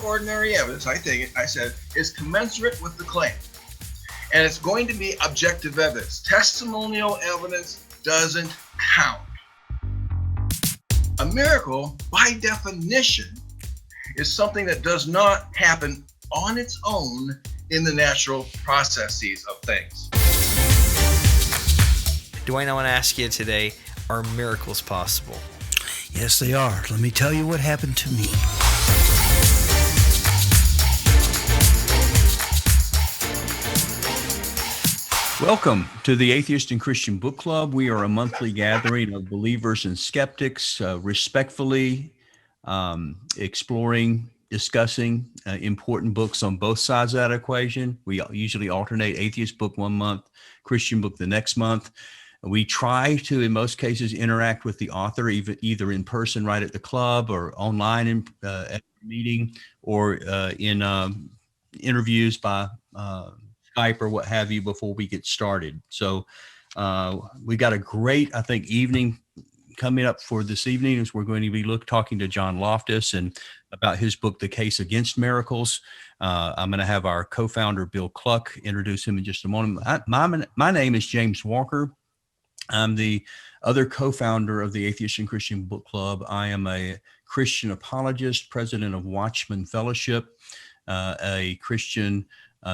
extraordinary evidence, I said, is commensurate with the claim. And it's going to be objective evidence. Testimonial evidence doesn't count. A miracle, by definition, is something that does not happen on its own in the natural processes of things. Dwayne, I want to ask you today, are miracles possible? Yes, they are. Let me tell you what happened to me. Welcome to the Atheist and Christian Book Club. We are a monthly gathering of believers and skeptics, respectfully exploring, discussing important books on both sides of that equation. We usually alternate atheist book one month, Christian book the next month. We try to, in most cases, interact with the author, either in person right at the club or online at the meeting, or in interviews by Skype or what have you before we get started. So we got a great, I think, evening coming up for this evening, as we're going to be talking to John Loftus and about his book, The Case Against Miracles. I'm going to have our co-founder, Bill Cluck, introduce him in just a moment. My name is James Walker. I'm the other co-founder of the Atheist and Christian Book Club. I am a Christian apologist, president of Watchman Fellowship, a Christian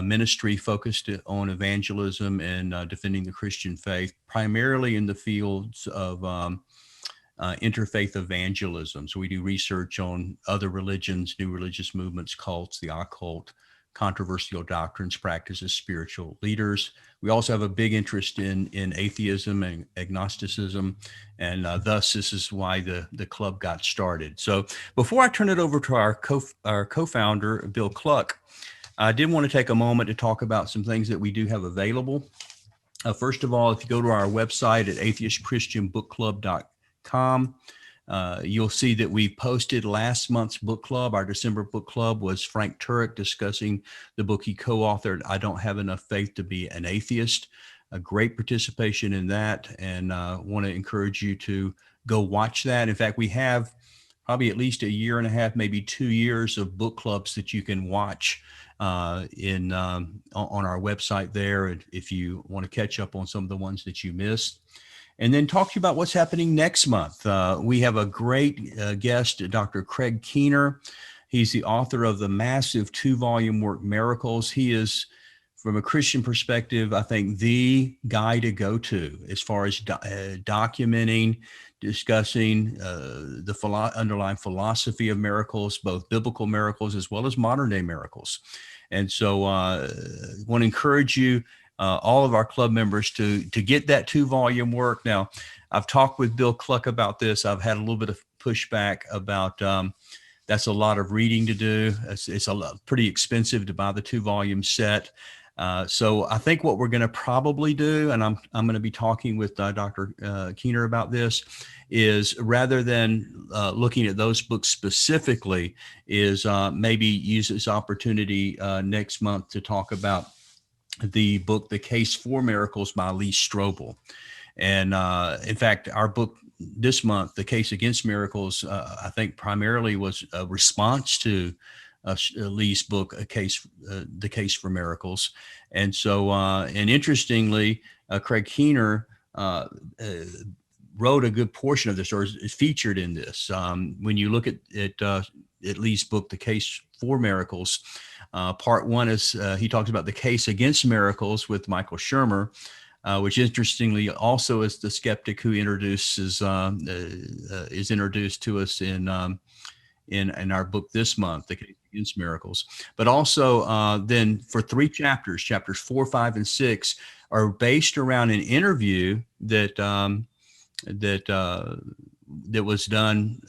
ministry focused on evangelism and defending the Christian faith, primarily in the fields of interfaith evangelism. So we do research on other religions, new religious movements, cults, the occult, controversial doctrines, practices, spiritual leaders. We also have a big interest in atheism and agnosticism, and thus this is why the club got started. So before I turn it over to our co-founder, Bill Cluck, I did want to take a moment to talk about some things that we do have available. First of all, if you go to our website at atheistchristianbookclub.com, you'll see that we posted last month's book club. Our December book club was Frank Turek discussing the book he co-authored, I Don't Have Enough Faith to Be an Atheist. A great participation in that, and want to encourage you to go watch that. In fact, we have probably at least a year and a half, maybe 2 years of book clubs that you can watch on our website there, if you want to catch up on some of the ones that you missed. And then talk to you about what's happening next month. We have a great guest, Dr. Craig Keener. He's the author of the massive 2-volume work, Miracles. He is, from a Christian perspective, I think the guy to go to as far as documenting, discussing the underlying philosophy of miracles, both biblical miracles as well as modern day miracles. And so I want to encourage you, all of our club members, to get that 2-volume work. Now, I've talked with Bill Cluck about this. I've had a little bit of pushback about that's a lot of reading to do. It's pretty expensive to buy the 2-volume set. So I think what we're going to probably do, and I'm going to be talking with Dr. Keener about this, is rather than looking at those books specifically, is maybe use this opportunity next month to talk about the book, The Case for Miracles by Lee Strobel. And in fact, our book this month, The Case Against Miracles, I think primarily was a response to Lee's book, The Case for Miracles. And so, and interestingly, Craig Keener wrote a good portion of this, or is featured in this. When you look at Lee's book, The Case for Miracles, part one is he talks about the case against miracles with Michael Shermer, which interestingly also is the skeptic who is introduced to us in our book this month, The Case Against Miracles. But also then for 3 chapters, chapters 4, 5, and 6, are based around an interview that was done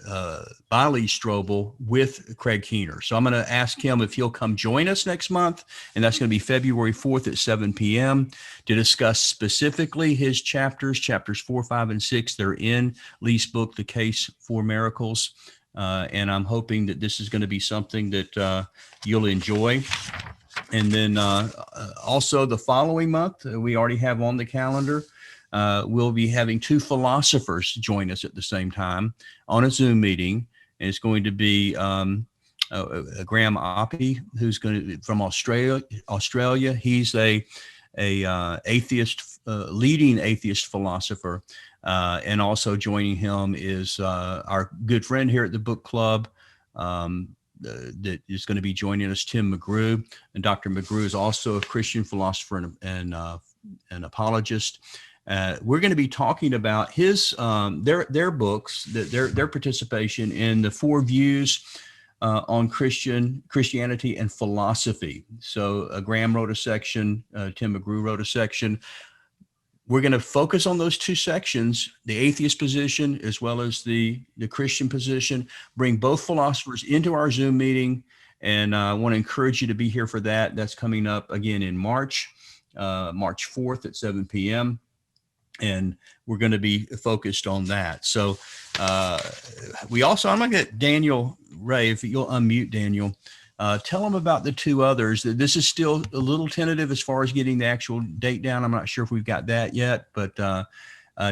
by Lee Strobel with Craig Keener. So I'm going to ask him if he'll come join us next month, and that's going to be February 4th at 7 p.m. to discuss specifically his chapters 4, 5, and 6. They're in Lee's book, The Case for Miracles. And I'm hoping that this is going to be something that you'll enjoy. And then also the following month, we already have on the calendar, we'll be having 2 philosophers join us at the same time on a Zoom meeting. And it's going to be Graham Oppie, who's going to from Australia. He's a atheist, leading atheist philosopher, and also joining him is our good friend here at the book club. That is going to be joining us, Tim McGrew, and Dr. McGrew is also a Christian philosopher and an apologist. We're going to be talking about his their books, their participation in the 4 views on Christianity and philosophy. So Graham wrote a section, Tim McGrew wrote a section. We're going to focus on those 2 sections, the atheist position as well as the Christian position, bring both philosophers into our Zoom meeting. And I want to encourage you to be here for that. That's coming up again in March 4th at 7 p.m. And we're going to be focused on that. So I'm going to get Daniel Ray, if you'll unmute Daniel. Tell them about the 2 others. This is still a little tentative as far as getting the actual date down. I'm not sure if we've got that yet, but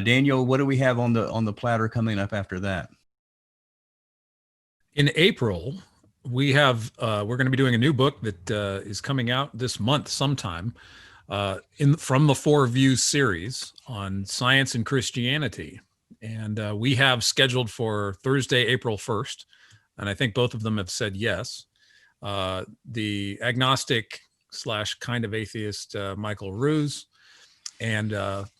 Daniel, what do we have on the platter coming up after that? In April, we're going to be doing a new book that is coming out this month sometime from the 4 Views series on science and Christianity. And we have scheduled for Thursday, April 1st. And I think both of them have said yes. The agnostic / kind of atheist Michael Ruse, and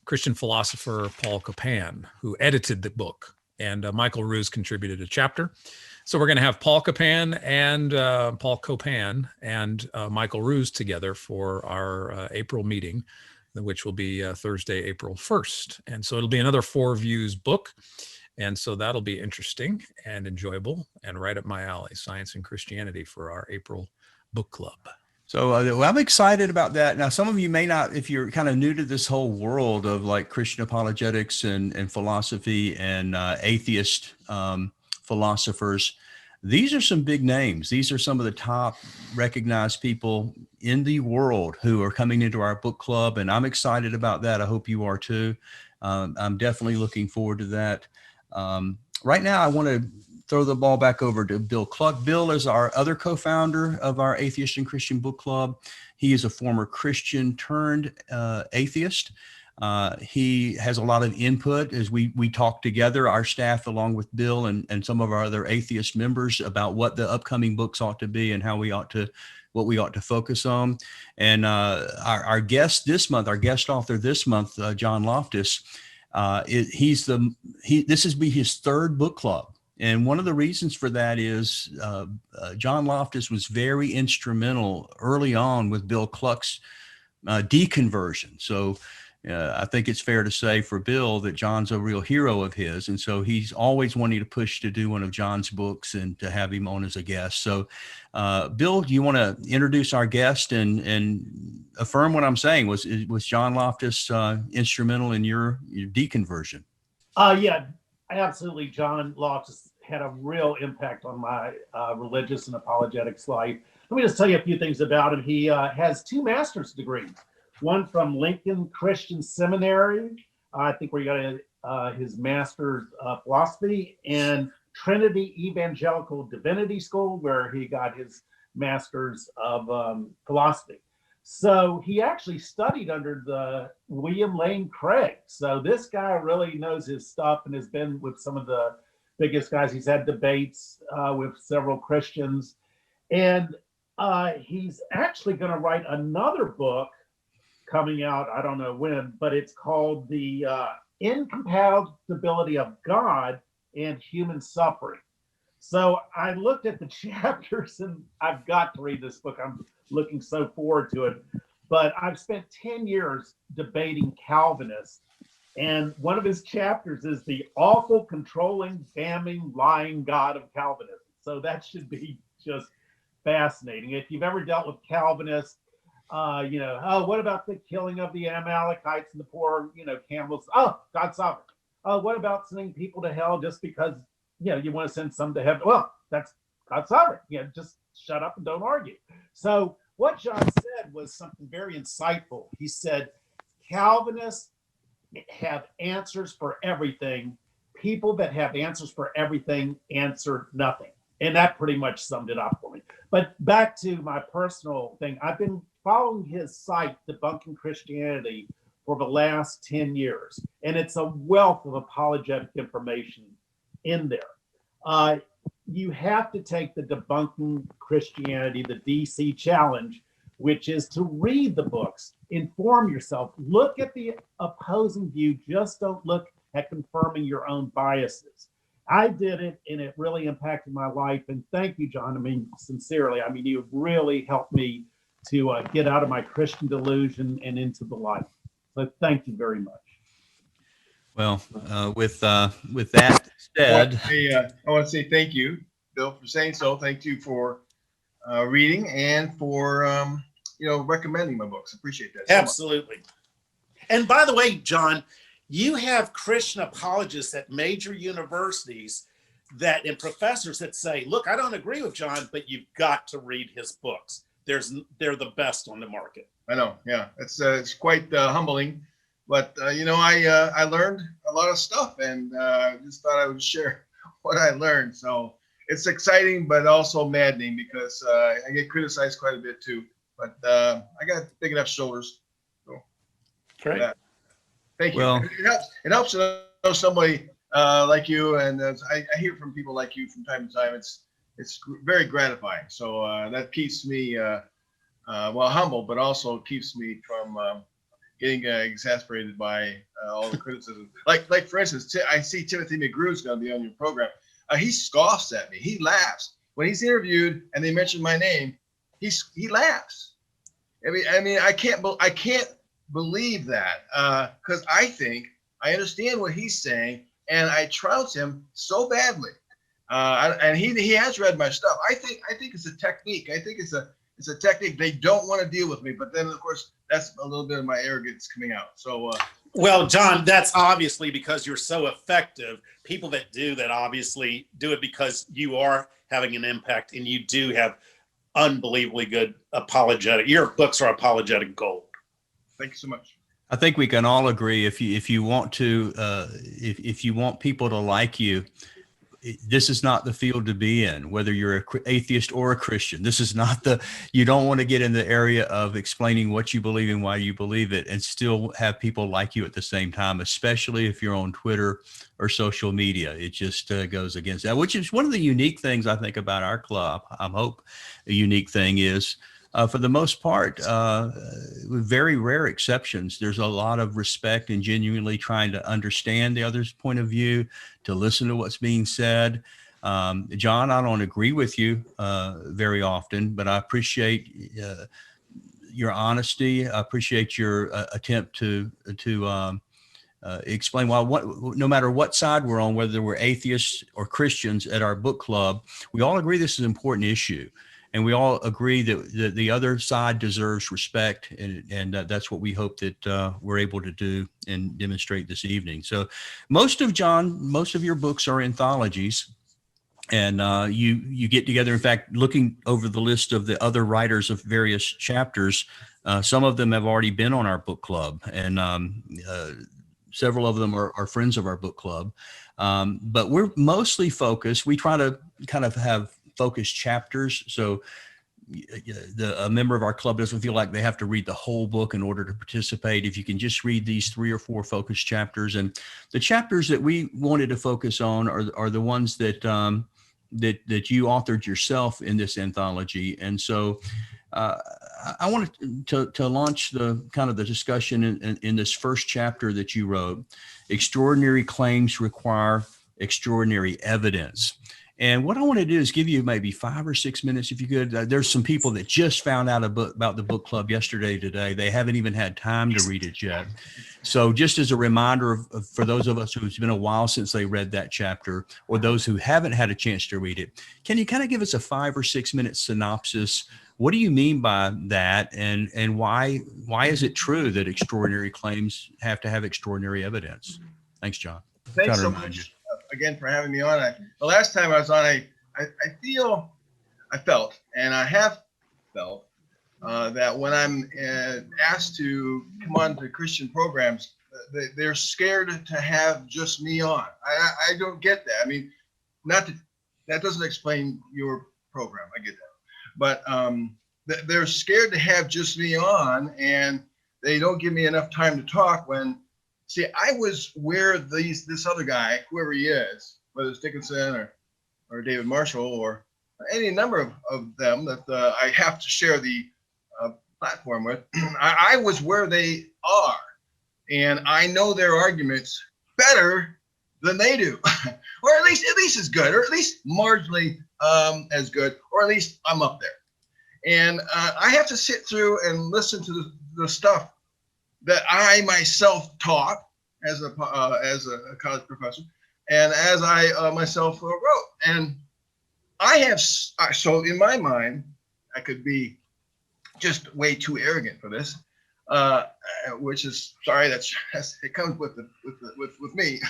Christian philosopher Paul Copan, who edited the book, and Michael Ruse contributed a chapter. So we're going to have Paul Copan and Michael Ruse together for our April meeting, which will be Thursday, April 1st. And so it'll be another 4 Views book. And so that'll be interesting and enjoyable and right up my alley, science and Christianity, for our April book club. So I'm excited about that. Now, some of you may not, if you're kind of new to this whole world of like Christian apologetics and philosophy and atheist philosophers, these are some big names. These are some of the top recognized people in the world who are coming into our book club. And I'm excited about that. I hope you are too. I'm definitely looking forward to that. Right now, I want to throw the ball back over to Bill Cluck. Bill is our other co-founder of our Atheist and Christian Book Club. He is a former Christian turned atheist. He has a lot of input as we talk together, our staff, along with Bill and some of our other atheist members, about what the upcoming books ought to be and how what we ought to focus on. And our guest this month, our guest author this month, John Loftus, this will be his 3rd book club. And one of the reasons for that is John Loftus was very instrumental early on with Bill Cluck's deconversion. So I think it's fair to say for Bill that John's a real hero of his. And so he's always wanting to push to do one of John's books and to have him on as a guest. So Bill, do you want to introduce our guest and affirm what I'm saying? Was John Loftus instrumental in your deconversion? Yeah, absolutely. John Loftus had a real impact on my religious and apologetics life. Let me just tell you a few things about him. He has 2 master's degrees, one from Lincoln Christian Seminary, I think where he got his master's philosophy, and Trinity Evangelical Divinity School, where he got his master's of philosophy. So he actually studied under the William Lane Craig. So this guy really knows his stuff and has been with some of the biggest guys. He's had debates with several Christians. And he's actually going to write another book coming out, I don't know when, but it's called The Incompatibility of God and Human Suffering. So I looked at the chapters and I've got to read this book. I'm looking so forward to it. But I've spent 10 years debating Calvinists. And one of his chapters is the awful, controlling, damning, lying God of Calvinism. So that should be just fascinating. If you've ever dealt with Calvinists, what about the killing of the Amalekites and the poor, camels? Oh, God's sovereign. What about sending people to hell just because, you want to send some to heaven? Well, that's God's sovereign. Just shut up and don't argue. So what John said was something very insightful. He said, Calvinists have answers for everything. People that have answers for everything answer nothing. And that pretty much summed it up for me. But back to my personal thing, I've been following his site, Debunking Christianity, for the last 10 years. And it's a wealth of apologetic information in there. You have to take the Debunking Christianity, the DC challenge, which is to read the books, inform yourself, look at the opposing view, just don't look at confirming your own biases. I did it, and it really impacted my life. And thank you, John. I mean, sincerely, I mean, you've really helped me to get out of my Christian delusion and into the light. So thank you very much. Well, with that said, I want to say thank you, Bill, for saying so. Thank you for reading and for recommending my books. Appreciate that. Absolutely. And by the way, John, you have Christian apologists at major universities and professors that say, look, I don't agree with John, but you've got to read his books. They're the best on the market. I know. Yeah, it's quite humbling, but I learned a lot of stuff, and just thought I would share what I learned. So it's exciting, but also maddening because I get criticized quite a bit too. But I got big enough shoulders. So Great. Thank you. Well, it helps to know somebody like you, and I hear from people like you from time to time. It's very gratifying. So that keeps me humble, but also keeps me from getting exasperated by all the criticism. Like for instance, I see Timothy McGrew's going to be on your program. He scoffs at me. He laughs when he's interviewed and they mention my name. He laughs. I mean, I can't believe that because I understand what he's saying, and I trounce him so badly. And he has read my stuff. I think it's a technique. I think it's a technique. They don't want to deal with me, but then of course that's a little bit of my arrogance coming out. So. Well, John, that's obviously because you're so effective. People that do that obviously do it because you are having an impact, and you do have unbelievably good apologetic. Your books are apologetic gold. Thank you so much. I think we can all agree if you want to if you want people to like you, this is not the field to be in, whether you're an atheist or a Christian. This is not you don't want to get in the area of explaining what you believe and why you believe it and still have people like you at the same time, especially if you're on Twitter or social media. It just goes against that, which is one of the unique things I think about our club. I hope a unique thing is, for the most part, with very rare exceptions, there's a lot of respect and genuinely trying to understand the other's point of view, to listen to what's being said. John, I don't agree with you very often, but I appreciate your honesty. I appreciate your attempt to explain why no matter what side we're on, whether we're atheists or Christians at our book club, we all agree this is an important issue. And we all agree that the other side deserves respect, and that's what we hope that we're able to do and demonstrate this evening. So most of your books are anthologies, and you get together. In fact, looking over the list of the other writers of various chapters, some of them have already been on our book club, and several of them are friends of our book club. But we're mostly focused. We try to kind of have focused chapters, so a member of our club doesn't feel like they have to read the whole book in order to participate. If you can just read these 3 or 4 focused chapters, and the chapters that we wanted to focus on are the ones that you authored yourself in this anthology. And so I wanted to launch the kind of the discussion in this first chapter that you wrote. Extraordinary claims require extraordinary evidence. And what I want to do is give you maybe 5 or 6 minutes, if you could. There's some people that just found out about the book club today. They haven't even had time to read it yet. So just as a reminder for those of us who's been a while since they read that chapter, or those who haven't had a chance to read it, can you kind of give us a 5 or 6 minute synopsis? What do you mean by that? And why is it true that extraordinary claims have to have extraordinary evidence? Thanks, John. Thanks so much again for having me on. The last time I was on, I felt, and I have felt that when I'm asked to come on to Christian programs, they're scared to have just me on. I don't get that. I mean, not that doesn't explain your program. I get that. But they're scared to have just me on, and they don't give me enough time to talk. When, see, I was where this other guy, whoever he is, whether it's Dickinson or David Marshall or any number of them that I have to share the platform with, I was where they are, and I know their arguments better than they do, or at least as good, or at least marginally as good, or at least I'm up there. And I have to sit through and listen to the stuff that I myself taught as a college professor, and as I myself wrote. And I have, so in my mind, I could be just way too arrogant for this, which is, sorry, that's it comes with me.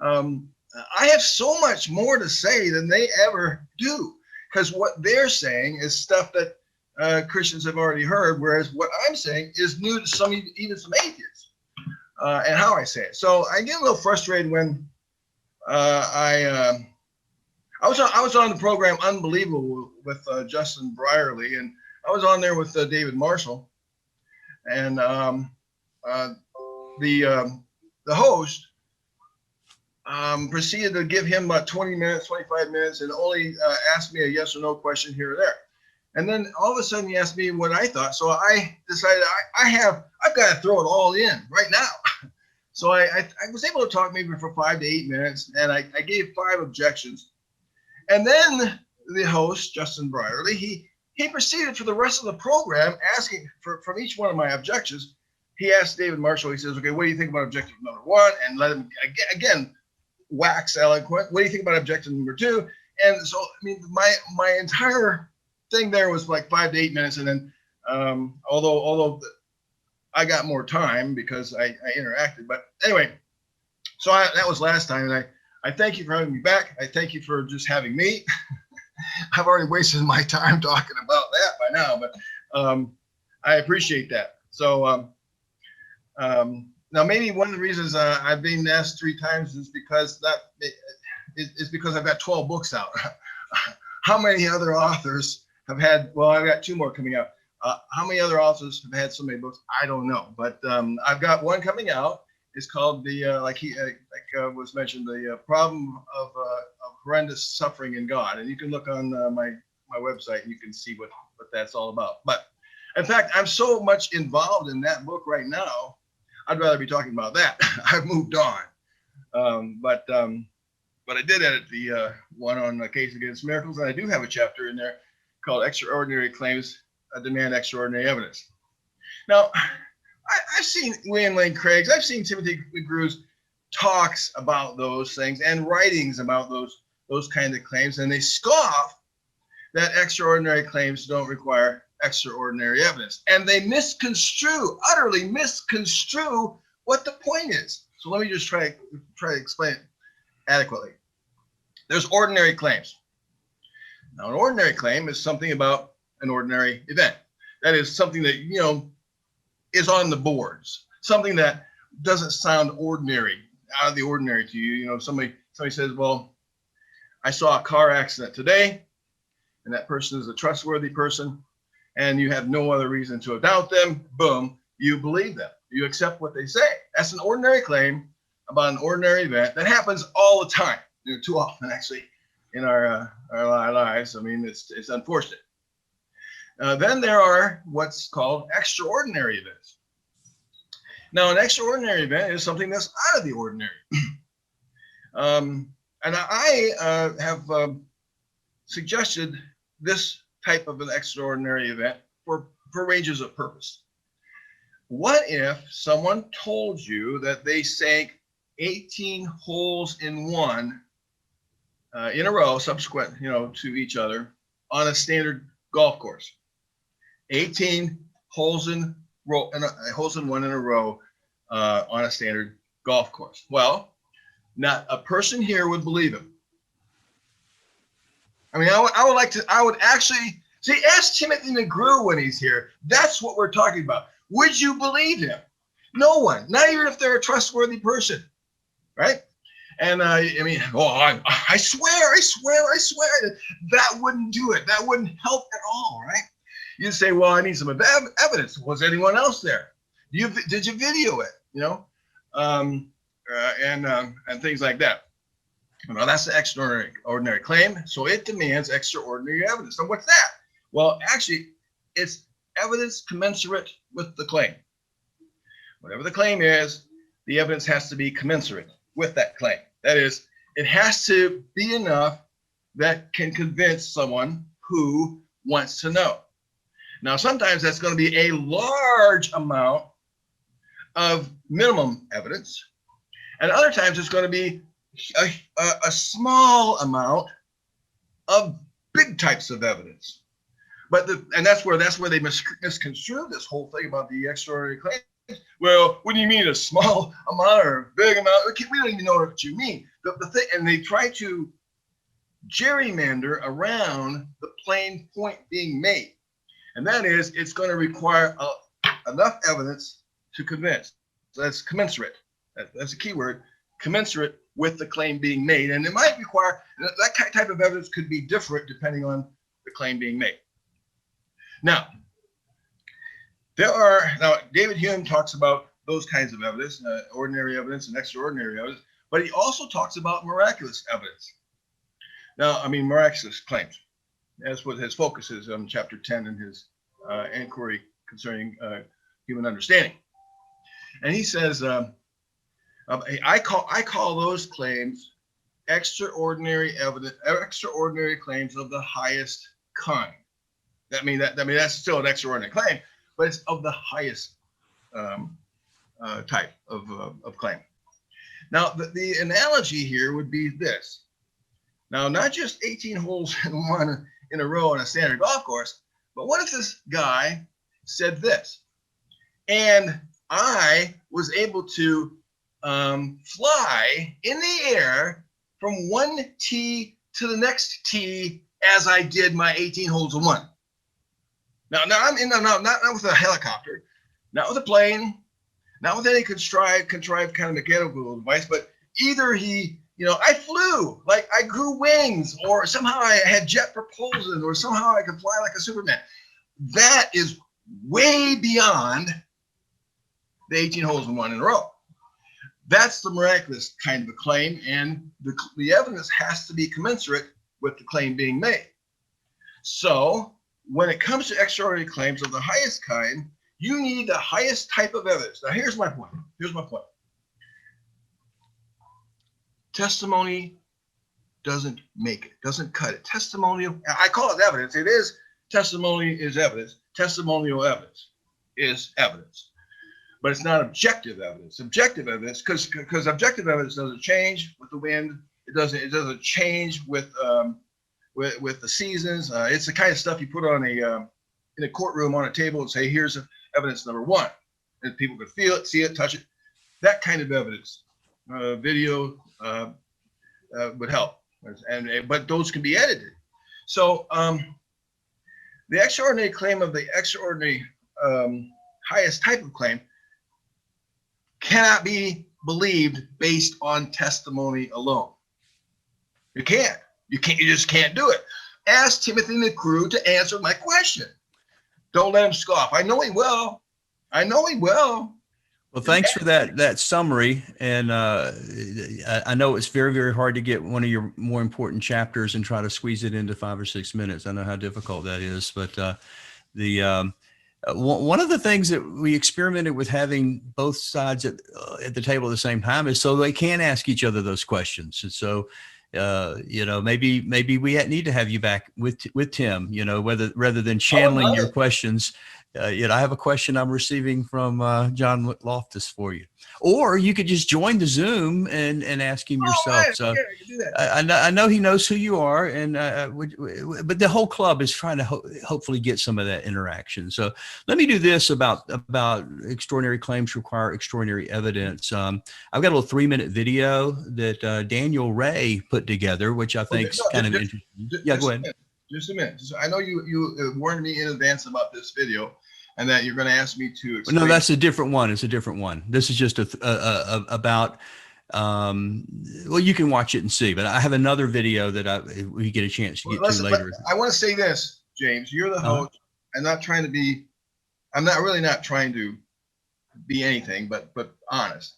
I have so much more to say than they ever do, because what they're saying is stuff that Christians have already heard, whereas what I'm saying is new to even some atheists, and how I say it. So I get a little frustrated when I was on the program Unbelievable with Justin Brierley, and I was on there with David Marshall, and the host proceeded to give him about 20 minutes, 25 minutes, and only asked me a yes or no question here or there. And then all of a sudden he asked me what I thought. So I decided I've got to throw it all in right now. So I was able to talk maybe for 5 to 8 minutes, and I gave 5 objections. And then the host, Justin Brierley, he proceeded for the rest of the program asking from each one of my objections. He asked David Marshall, he says, okay, what do you think about objection number 1? And let him again wax eloquent. What do you think about objection number 2? And so, I mean, my entire thing there was like 5 to 8 minutes. And then, although I got more time because I interacted, but anyway, so that was last time. And I thank you for having me back. I thank you for just having me. I've already wasted my time talking about that by now, but I appreciate that. So now maybe one of the reasons I've been asked 3 times is because I've got 12 books out. How many other authors have had? Well, I've got 2 more coming out. How many other authors have had so many books? I don't know, but I've got one coming out. It's called like was mentioned, the problem of horrendous suffering in God, and you can look on my website and you can see what that's all about. But in fact, I'm so much involved in that book right now, I'd rather be talking about that. I've moved on, but I did edit the one on the case against miracles, and I do have a chapter in there called Extraordinary Claims Demand Extraordinary Evidence. Now, I've seen William Lane Craig's, I've seen Timothy McGrew's talks about those things and writings about those kinds of claims, and they scoff that extraordinary claims don't require extraordinary evidence, and they utterly misconstrue what the point is. So let me just try to explain it adequately. There's ordinary claims. Now, an ordinary claim is something about an ordinary event. That is something that, is on the boards, something that doesn't sound ordinary, out of the ordinary to you. Somebody says, well, I saw a car accident today, and that person is a trustworthy person, and you have no other reason to doubt them. Boom, you believe them. You accept what they say. That's an ordinary claim about an ordinary event that happens all the time, too often actually in our lives. I mean, it's unfortunate. Then there are what's called extraordinary events. Now, an extraordinary event is something that's out of the ordinary. And I have suggested this type of an extraordinary event for ranges of purpose. What if someone told you that they sank 18 holes in one in a row, subsequent, to each other, on a standard golf course? 18 holes in one in a row on a standard golf course. Well, not a person here would believe him. I mean, I would actually ask Timothy McGrew when he's here. That's what we're talking about. Would you believe him? No one, not even if they're a trustworthy person, right? And I mean, oh, I swear that wouldn't do it. That wouldn't help at all, right? You say, well, I need some evidence. Was anyone else there? Did you video it? You know, and things like that. Well, that's the extraordinary claim. So it demands extraordinary evidence. So what's that? Well, actually, it's evidence commensurate with the claim. Whatever the claim is, the evidence has to be commensurate with that claim. That is, it has to be enough that can convince someone who wants to know. Now, sometimes that's going to be a large amount of minimum evidence, and other times it's going to be a small amount of big types of evidence. And that's where they misconstrue this whole thing about the extraordinary claim. Well, what do you mean a small amount or a big amount? We don't even know what you mean. The thing, and they try to gerrymander around the plain point being made, and that is it's going to require enough evidence to convince. So that's commensurate. That's a key word, commensurate with the claim being made, and it might require that type of evidence could be different depending on the claim being made. Now, David Hume talks about those kinds of evidence, ordinary evidence and extraordinary evidence, but he also talks about miraculous evidence. Now, I mean, miraculous claims. That's what his focus is on chapter 10 in his inquiry concerning human understanding. And he says, I call those claims extraordinary evidence, extraordinary claims of the highest kind. That's still an extraordinary claim, but it's of the highest type of claim. Now, the analogy here would be this. Now, not just 18 holes in one in a row on a standard golf course, but what if this guy said this, and I was able to fly in the air from one tee to the next tee as I did my 18 holes in one. Now not with a helicopter, not with a plane, not with any contrived kind of mechanical device, but either I flew, like I grew wings, or somehow I had jet propulsion, or somehow I could fly like a Superman. That is way beyond the 18 holes in one in a row. That's the miraculous kind of a claim, and the evidence has to be commensurate with the claim being made. So when it comes to extraordinary claims of the highest kind, you need the highest type of evidence. Now, here's my point. Testimony doesn't make it, doesn't cut it. Testimonial, I call it evidence. It is, testimony is evidence. Testimonial evidence is evidence. But it's not objective evidence. Objective evidence, because objective evidence doesn't change with the wind. It doesn't change with the seasons. It's the kind of stuff you put on in a courtroom on a table and say, here's evidence number one, and people can feel it, see it, touch it. That kind of evidence, video would help, but those can be edited. So the extraordinary claim of the extraordinary highest type of claim cannot be believed based on testimony alone. You can't. You just can't do it. Ask Timothy and the crew to answer my question. Don't let him scoff. I know he will. Well, thanks for that summary. And I know it's very, very hard to get one of your more important chapters and try to squeeze it into 5 or 6 minutes. I know how difficult that is. But one of the things that we experimented with having both sides at the table at the same time is so they can ask each other those questions. And so, maybe we need to have you back with Tim, rather than channeling your questions. I have a question I'm receiving from John Loftus for you, or you could just join the Zoom and ask him yourself. Right. So Yeah, I can do that. I know he knows who you are, and but the whole club is trying to hopefully get some of that interaction. So let me do this about extraordinary claims require extraordinary evidence. I've got a little 3-minute video that Daniel Ray put together, which I think is kind of interesting. Yeah, go ahead. Just a minute. I know you warned me in advance about this video, and that you're going to ask me to explain. No, that's a different one. It's a different one. This is just about Well, you can watch it and see, but I have another video that we get a chance to get to later. I want to say this, James, you're the host. I'm not really not trying to be anything, but honest.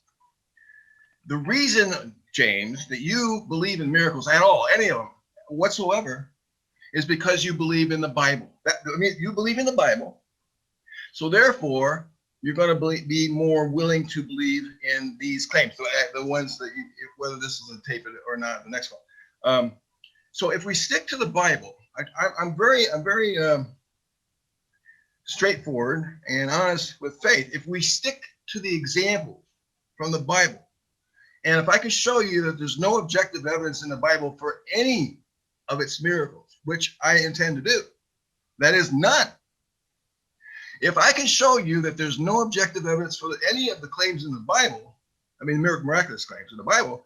The reason, James, that you believe in miracles at all, any of them whatsoever, is because you believe in the Bible. You believe in the Bible. So therefore, you're going to be more willing to believe in these claims, the ones that, whether this is a tape or not, the next one. So if we stick to the Bible, I'm very straightforward and honest with faith. If we stick to the examples from the Bible, and if I can show you that there's no objective evidence in the Bible for any of its miracles, which I intend to do, that is none. If I can show you that there's no objective evidence for any of the claims in the Bible, I mean, miraculous claims in the Bible,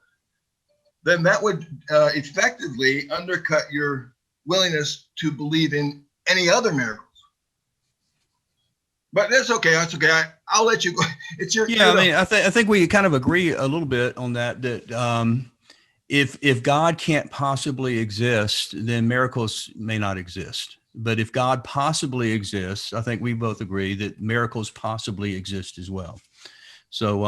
then that would effectively undercut your willingness to believe in any other miracles. But that's okay. That's okay. I'll let you go. It's your. Yeah, I mean, I think we kind of agree a little bit on that. That if God can't possibly exist, then miracles may not exist. But if God possibly exists, I think we both agree that miracles possibly exist as well. So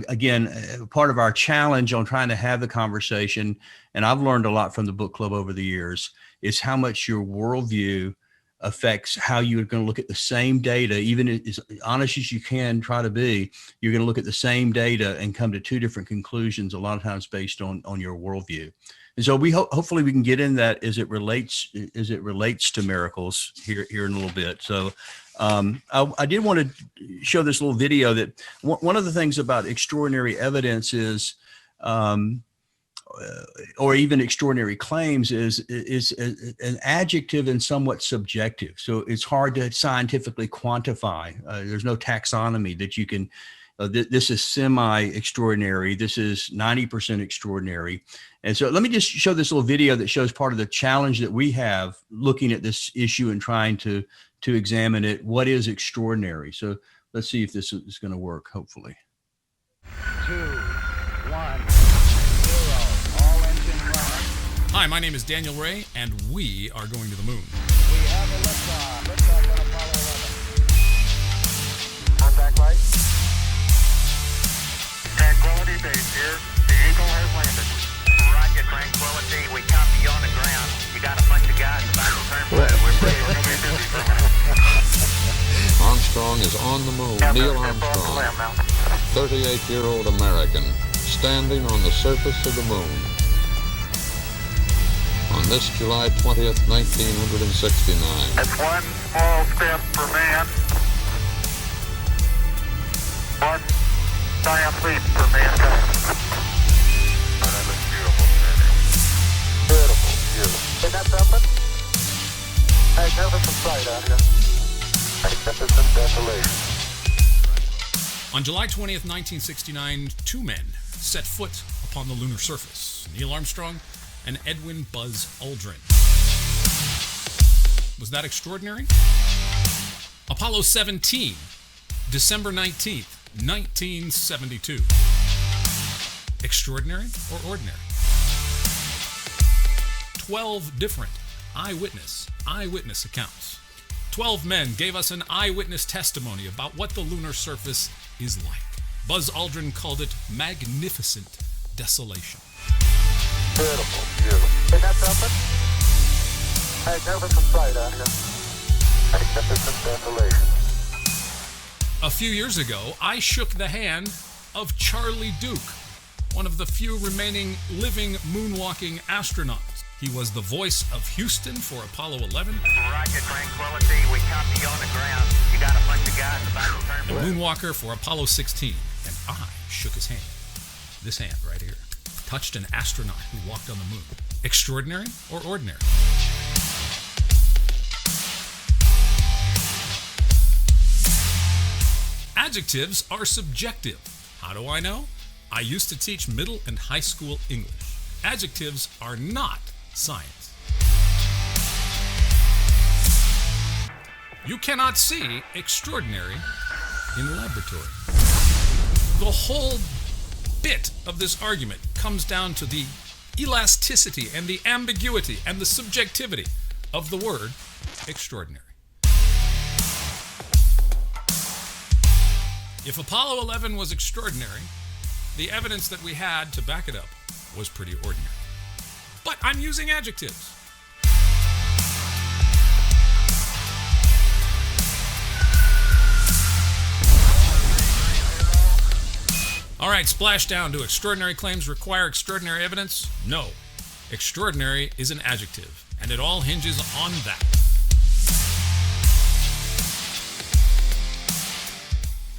again, part of our challenge on trying to have the conversation, and I've learned a lot from the book club over the years, is how much your worldview affects how you're going to look at the same data. Even as honest as you can try to be, you're going to look at the same data and come to two different conclusions, a lot of times based on your worldview. And so we hopefully we can get in that as it relates to miracles here in a little bit. So I did want to show this little video that one of the things about extraordinary evidence is, or even extraordinary claims is an adjective and somewhat subjective. So it's hard to scientifically quantify. There's no taxonomy that you can, this is semi-extraordinary. This is 90% extraordinary. And so let me just show this little video that shows part of the challenge that we have looking at this issue and trying to examine it. What is extraordinary? So let's see if this is going to work, hopefully. 2, 1. Hi, my name is Daniel Ray, and we are going to the moon. We have a liftoff. Liftoff on Apollo 11. Contact light. Tranquility Base here. The Eagle has landed. Roger, Tranquility. We copy you on the ground. You got a bunch of guys about to turn blue. We're pretty busy for a minute. Armstrong is on the moon. Neil Armstrong, 38-year-old American, standing on the surface of the moon. On this July 20th, 1969. That's one small step for man. One giant leap for mankind. Oh, that looks beautiful. Beautiful, beautiful. Isn't that something? Magnificent sight out here. Magnificent desolation. On July 20th, 1969, two men set foot upon the lunar surface. Neil Armstrong and Edwin Buzz Aldrin. Was that extraordinary? Apollo 17, December 19th, 1972. Extraordinary or ordinary? 12 different eyewitness accounts. 12 men gave us an eyewitness testimony about what the lunar surface is like. Buzz Aldrin called it magnificent desolation. Beautiful, beautiful. Isn't that something? Magnificent sight out here. Magnificent desolation. A few years ago, I shook the hand of Charlie Duke, one of the few remaining living moonwalking astronauts. He was the voice of Houston for Apollo 11. Roger, Tranquility. We copy you on the ground. You got a bunch of guys about to turn The blue. moonwalker for Apollo 16, and I shook his hand. This hand right here. Touched an astronaut who walked on the moon. Extraordinary or ordinary? Adjectives are subjective. How do I know? I used to teach middle and high school English. Adjectives are not science. You cannot see extraordinary in the laboratory. The whole bit of this argument comes down to the elasticity and the ambiguity and the subjectivity of the word extraordinary. If Apollo 11 was extraordinary, the evidence that we had to back it up was pretty ordinary. But I'm using adjectives. All right, splash down. Do extraordinary claims require extraordinary evidence? No. Extraordinary is an adjective, and it all hinges on that.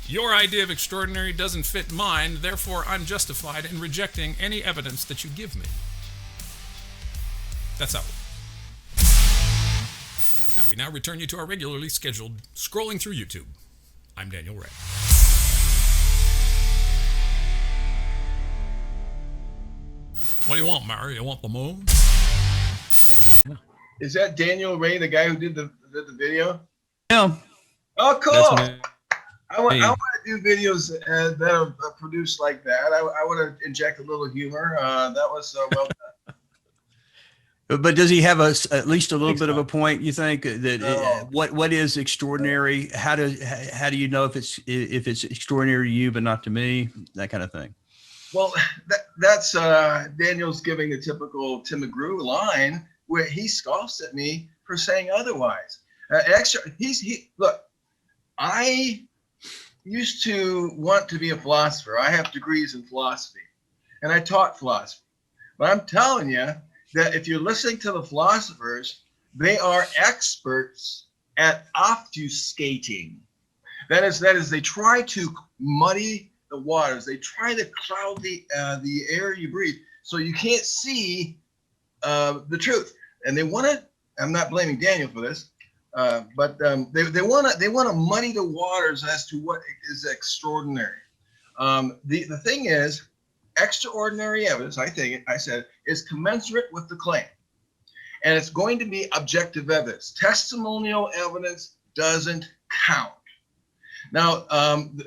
Your idea of extraordinary doesn't fit mine, therefore I'm justified in rejecting any evidence that you give me. That's how it works. Now we now return you to our regularly scheduled scrolling through YouTube. I'm Daniel Ray. What do you want, Mary? You want the moon? Is that Daniel Ray, the guy who did the video? Yeah. Oh, cool. That's me. I want to do videos that are produced like that. I want to inject a little humor. That was well done. But does he have at least a little bit of a point? You think that what is extraordinary? How do you know if it's extraordinary to you but not to me? That kind of thing. Well, that's Daniel's giving the typical Tim McGrew line where he scoffs at me for saying otherwise. Look, I used to want to be a philosopher. I have degrees in philosophy, and I taught philosophy. But I'm telling you that if you're listening to the philosophers, they are experts at obfuscating. That is, they try to muddy the waters. They try to cloud the air you breathe, so you can't see the truth. And they want to. I'm not blaming Daniel for this, but they want to muddy the waters as to what is extraordinary. The thing is, extraordinary evidence, I said, is commensurate with the claim, and it's going to be objective evidence. Testimonial evidence doesn't count. Now,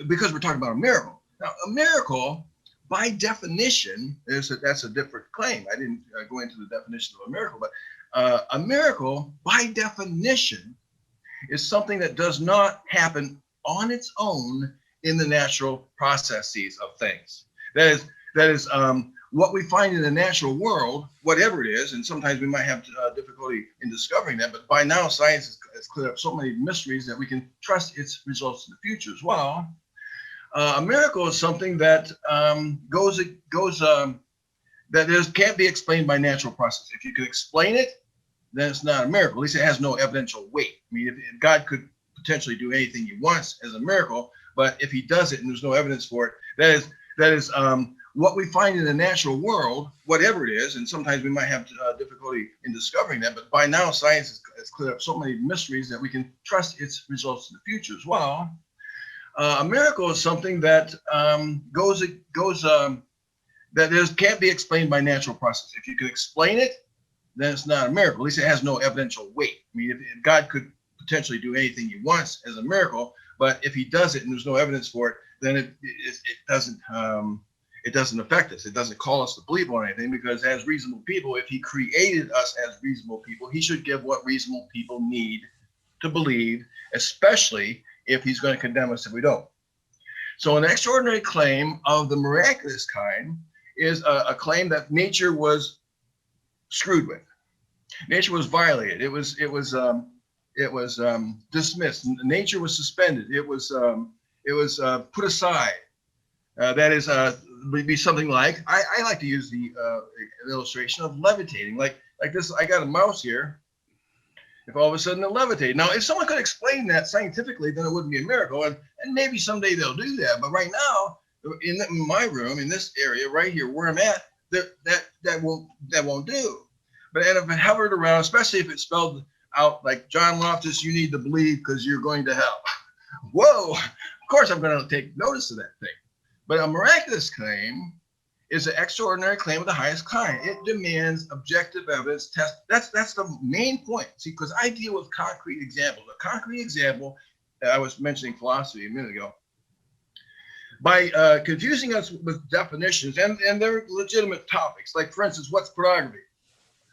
because we're talking about a miracle. Now, a miracle, by definition, that's a different claim. I didn't go into the definition of a miracle, but a miracle, by definition, is something that does not happen on its own in the natural processes of things. That is what we find in the natural world, whatever it is, and sometimes we might have difficulty in discovering that, but by now science has cleared up so many mysteries that we can trust its results in the future as well. A miracle is something that can't be explained by natural process. If you can explain it, then it's not a miracle. At least it has no evidential weight. I mean, if God could potentially do anything he wants as a miracle, but if he does it and there's no evidence for it, that is what we find in the natural world, whatever it is, and sometimes we might have difficulty in discovering that, but by now science has cleared up so many mysteries that we can trust its results in the future as well. A miracle is something that can't be explained by natural process. If you can explain it, then it's not a miracle. At least it has no evidential weight. I mean, if God could potentially do anything he wants as a miracle, but if he does it and there's no evidence for it, then it doesn't affect us. It doesn't call us to believe on anything, because as reasonable people, if he created us as reasonable people, he should give what reasonable people need to believe, especially if he's going to condemn us if we don't. So an extraordinary claim of the miraculous kind is a claim that nature was screwed with. Nature was violated. It was dismissed. Nature was suspended. It was put aside. That is would be something like, I like to use the illustration of levitating. Like this, I got a mouse here. If all of a sudden it levitated. Now, if someone could explain that scientifically, then it wouldn't be a miracle. And maybe someday they'll do that. But right now, in my room, in this area right here where I'm at, that won't do. But if it hovered around, especially if it's spelled out like John Loftus, you need to believe because you're going to hell. Whoa! Of course, I'm going to take notice of that thing. But a miraculous claim is an extraordinary claim of the highest kind. It demands objective evidence test. That's the main point. See, because I deal with concrete examples. A concrete example, I was mentioning philosophy a minute ago. by confusing us with definitions, and they're legitimate topics. Like, for instance, what's pornography?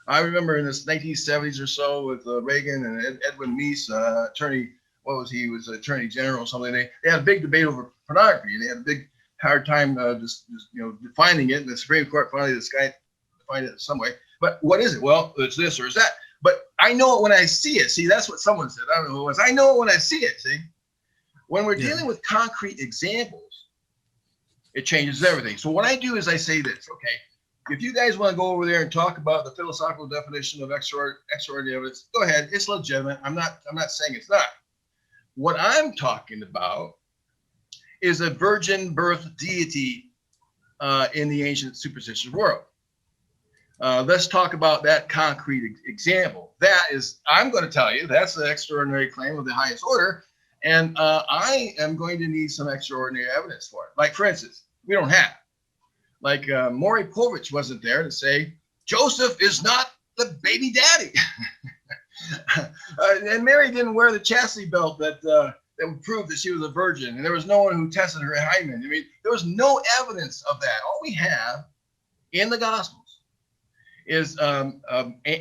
I remember in the 1970s or so with Reagan and Edwin Meese, attorney, what was he? He was attorney general or something. They had a big debate over pornography, and they had a big hard time just defining it. And the Supreme Court finally defined it in some way. But what is it? Well, it's this or it's that. But I know it when I see it. See, that's what someone said. I don't know who it was. I know it when I see it. See, when we're dealing with concrete examples, it changes everything. So what I do is I say this, okay, if you guys want to go over there and talk about the philosophical definition of extraordinary evidence, go ahead. It's legitimate. I'm not saying it's not. What I'm talking about is a virgin birth deity in the ancient superstitious world. Let's talk about that concrete example. That is, I'm going to tell you, that's the extraordinary claim of the highest order. And I am going to need some extraordinary evidence for it. Like, for instance, we don't have. Like, Maury Povich wasn't there to say, Joseph is not the baby daddy. And Mary didn't wear the chastity belt that would prove that she was a virgin. And there was no one who tested her hymen. I mean, there was no evidence of that. All we have in the Gospels is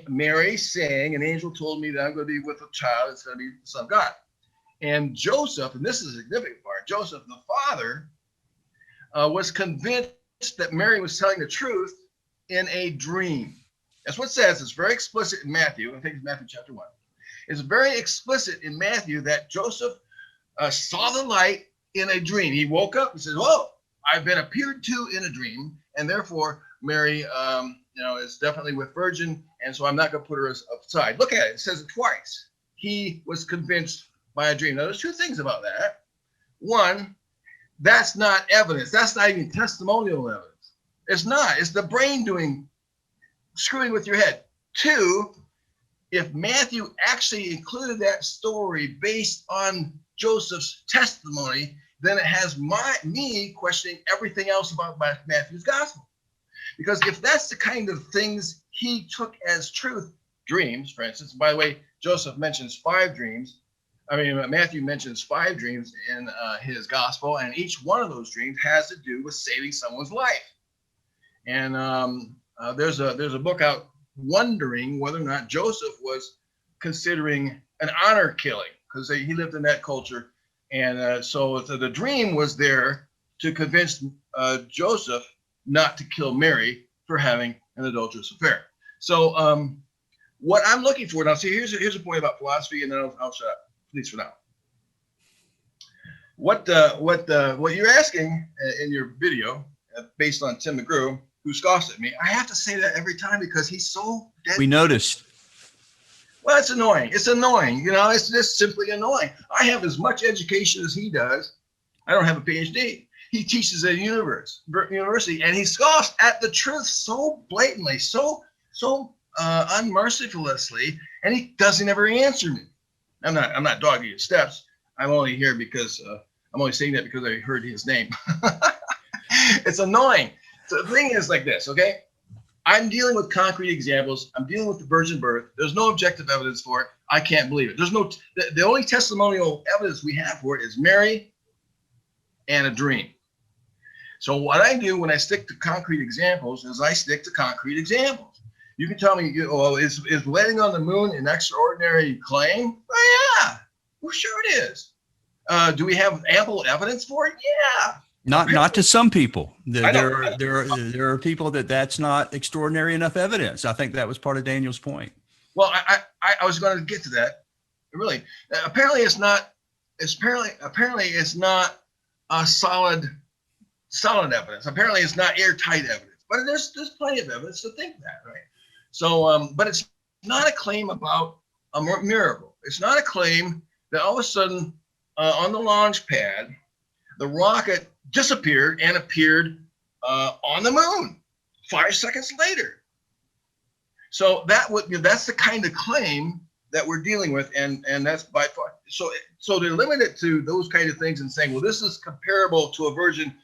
Mary saying, an angel told me that I'm going to be with a child. It's going to be the Son of God. And Joseph, and this is a significant part, Joseph, the father, was convinced that Mary was telling the truth in a dream. That's what it says. It's very explicit in Matthew. I think it's Matthew chapter 1. It's very explicit in Matthew that Joseph saw the light in a dream. He woke up and says, "Whoa, I've been appeared to in a dream, and therefore Mary, is definitely with virgin, and so I'm not going to put her aside." Look at it. It says it twice. He was convinced by a dream. Now, there's two things about that. One, that's not evidence. That's not even testimonial evidence. It's not. It's the brain screwing with your head. Two, if Matthew actually included that story based on Joseph's testimony, then it has me questioning everything else about Matthew's gospel. Because if that's the kind of things he took as truth, dreams, for instance, by the way, Joseph mentions 5 dreams. Matthew mentions 5 dreams in his gospel, and each one of those dreams has to do with saving someone's life. And there's a book out wondering whether or not Joseph was considering an honor killing, because he lived in that culture. And so the dream was there to convince Joseph not to kill Mary for having an adulterous affair. So what I'm looking for now, see, here's a point about philosophy, and then I'll shut up, please, for now. What you're asking in your video, based on Tim McGrew, who scoffs at me, I have to say that every time because he's so dead. We noticed. Well, it's annoying. It's annoying. It's just simply annoying. I have as much education as he does. I don't have a PhD. He teaches at a university, and he scoffs at the truth so blatantly, so unmercifully, and he doesn't ever answer me. I'm not dogging his steps. I'm only here because I'm only saying that because I heard his name. It's annoying. So the thing is like this, okay? I'm dealing with concrete examples. I'm dealing with the virgin birth. There's no objective evidence for it. I can't believe it. There's no. The only testimonial evidence we have for it is Mary and a dream. So what I do when I stick to concrete examples is I stick to concrete examples. You can tell me, is landing on the moon an extraordinary claim? Oh, yeah. Well, sure it is. Do we have ample evidence for it? Yeah. Not to some people. There are people that's not extraordinary enough evidence. I think that was part of Daniel's point. Well, I was going to get to that. Really, apparently it's not. Apparently it's not a solid evidence. Apparently it's not airtight evidence. But there's plenty of evidence to think that, right? So, but it's not a claim about a miracle. It's not a claim that all of a sudden on the launch pad, the rocket disappeared and appeared on the moon 5 seconds later. So that's the kind of claim that we're dealing with, and that's by far. So to limit it to those kind of things and saying, well, this is comparable to a virgin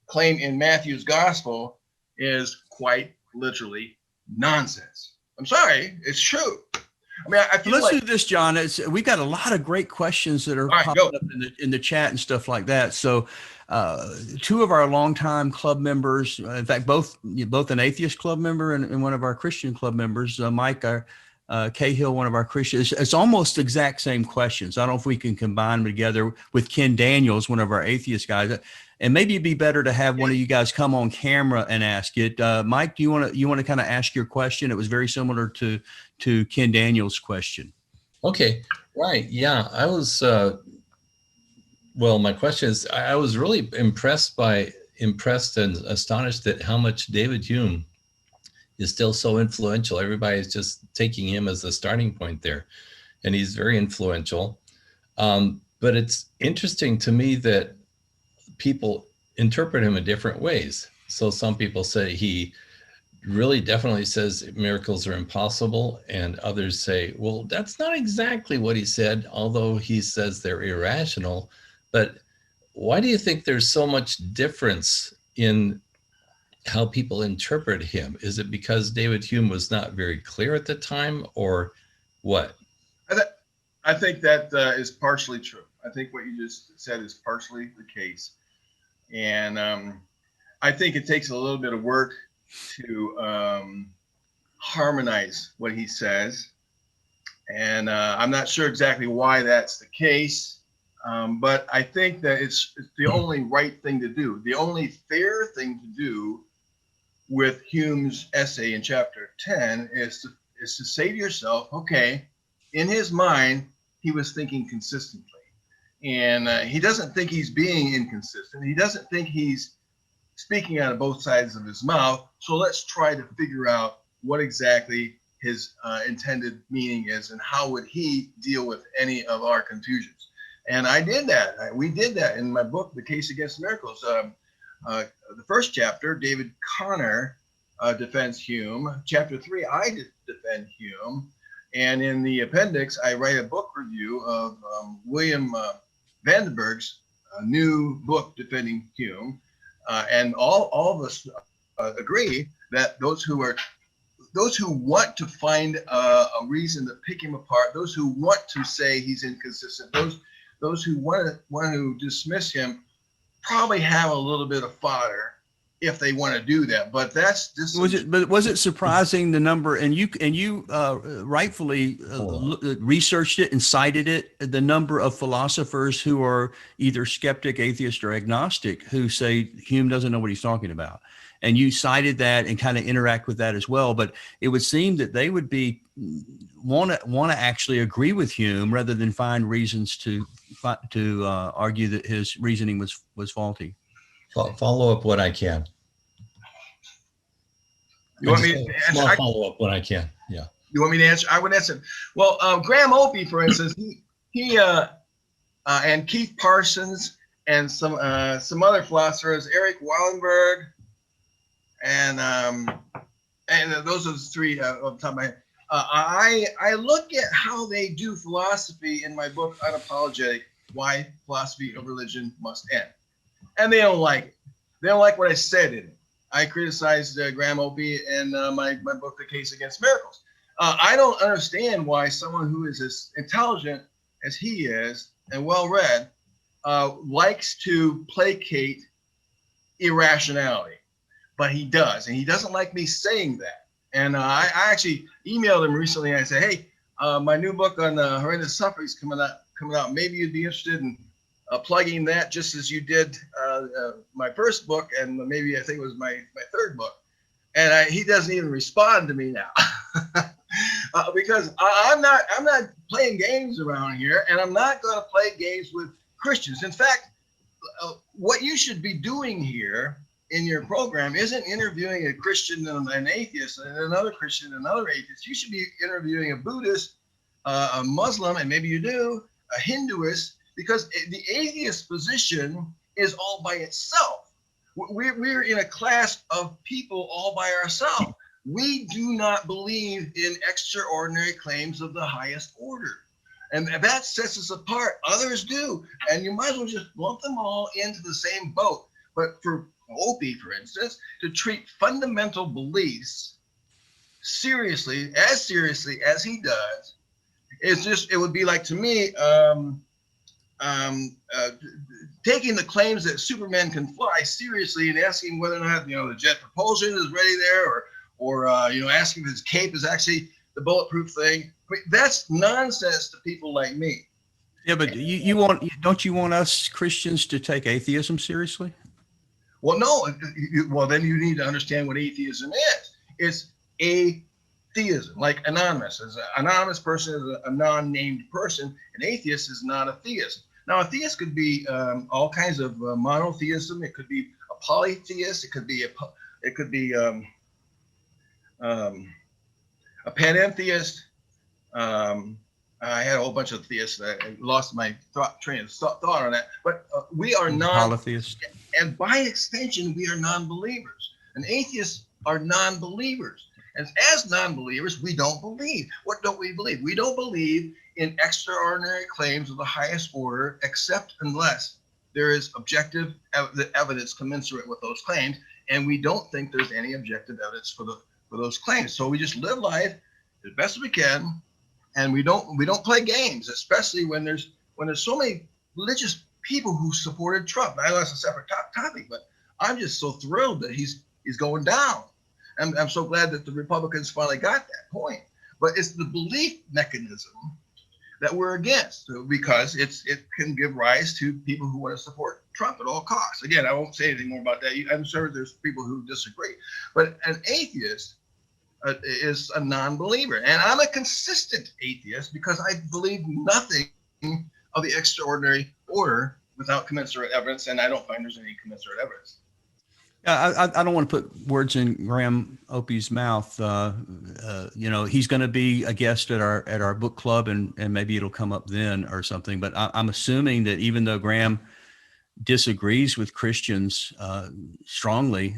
claim in Matthew's gospel is quite literally nonsense. I'm sorry, it's true. I mean, I feel Let's like do this, John. We've got a lot of great questions that are All right, popping go. up in the chat and stuff like that. So, two of our longtime club members, in fact, both an atheist club member and one of our Christian club members, Mike Cahill, one of our Christians. It's almost exact same questions. I don't know if we can combine them together with Ken Daniels, one of our atheist guys. And maybe it'd be better to have one of you guys come on camera and ask it. Mike, do you want to kind of ask your question? It was very similar to Ken Daniels' question. Okay, right. Yeah, I was, well, my question is, I was really impressed and astonished at how much David Hume is still so influential. Everybody is just taking him as the starting point there, and he's very influential. But it's interesting to me that people interpret him in different ways. So some people say he really definitely says miracles are impossible, and others say, well, that's not exactly what he said, although he says they're irrational. But why do you think there's so much difference in how people interpret him? Is it because David Hume was not very clear at the time, or what? I think that is partially true. I think what you just said is partially the case. And I think it takes a little bit of work to harmonize what he says. And I'm not sure exactly why that's the case, but I think that it's the only right thing to do. The only fair thing to do with Hume's essay in chapter 10 is to say to yourself, okay, in his mind, he was thinking consistently. And he doesn't think he's being inconsistent. He doesn't think he's speaking out of both sides of his mouth. So let's try to figure out what exactly his intended meaning is and how would he deal with any of our confusions. And I did that. We did that in my book, The Case Against Miracles. The first chapter, David Connor defends Hume. Chapter 3, I defend Hume. And in the appendix, I write a book review of William Vandenberg's new book defending Hume. And all of us agree that those who want to find a reason to pick him apart, those who want to say he's inconsistent, those who want to dismiss him, probably have a little bit of fodder if they want to do that. But that's just was it surprising the number? And you rightfully researched it and cited it. The number of philosophers who are either skeptic, atheist, or agnostic who say Hume doesn't know what he's talking about. And you cited that and kind of interact with that as well. But it would seem that they would be want to actually agree with Hume rather than find reasons to argue that his reasoning was faulty. Follow up when I can. You want me to answer? Follow up when I can. Yeah. You want me to answer? I would answer. Well, Graham Opie, for instance, he and Keith Parsons and some other philosophers, Eric Wallenberg, and those are the three off the top of my head. I look at how they do philosophy in my book, Unapologetic: Why Philosophy of Religion Must End. And they don't like it. They don't like what I said in it. I criticized Graham Opie in my book, The Case Against Miracles. I don't understand why someone who is as intelligent as he is and well-read likes to placate irrationality. But he does, and he doesn't like me saying that. And I actually emailed him recently, and I said, hey, my new book on horrendous suffering is coming out. Maybe you'd be interested in plugging that just as you did my first book, and maybe I think it was my third book. And he doesn't even respond to me now because I'm not playing games around here, and I'm not going to play games with Christians. In fact, what you should be doing here in your program isn't interviewing a Christian and an atheist and another Christian and another atheist. You should be interviewing a Buddhist, a Muslim, and maybe you do, a Hinduist, because the atheist position is all by itself. We're in a class of people all by ourselves. We do not believe in extraordinary claims of the highest order. And that sets us apart. Others do. And you might as well just lump them all into the same boat. But for Opie, for instance, to treat fundamental beliefs seriously as he does, it would be like, to me, taking the claims that Superman can fly seriously and asking whether or not, the jet propulsion is ready there, or asking if his cape is actually the bulletproof thing. I mean, that's nonsense to people like me. Yeah, but don't you want us Christians to take atheism seriously? Well, no. Well, then you need to understand what atheism is. It's atheism, like anonymous. As an anonymous person is a non-named person. An atheist is not a theist. Now, a theist could be all kinds of monotheism. It could be a polytheist. It could be a panentheist. I had a whole bunch of theists. I lost my train of thought on that. But we are Polytheist. And by extension, we are non-believers. And atheists are non-believers. And as non-believers, we don't believe. What don't we believe? We don't believe in extraordinary claims of the highest order, except unless there is objective evidence commensurate with those claims. And we don't think there's any objective evidence for those claims. So we just live life as best as we can. And we don't play games, especially when there's so many religious people who supported Trump. I know that's a separate topic, but I'm just so thrilled that he's going down. I'm so glad that the Republicans finally got that point. But it's the belief mechanism that we're against, because it can give rise to people who want to support Trump at all costs. Again, I won't say anything more about that. I'm sure there's people who disagree, but an atheist is a non-believer, and I'm a consistent atheist because I believe nothing of the extraordinary order without commensurate evidence, and I don't find there's any commensurate evidence. I don't want to put words in Graham Opie's mouth. He's going to be a guest at our book club, and maybe it'll come up then or something. But I'm assuming that even though Graham disagrees with Christians strongly,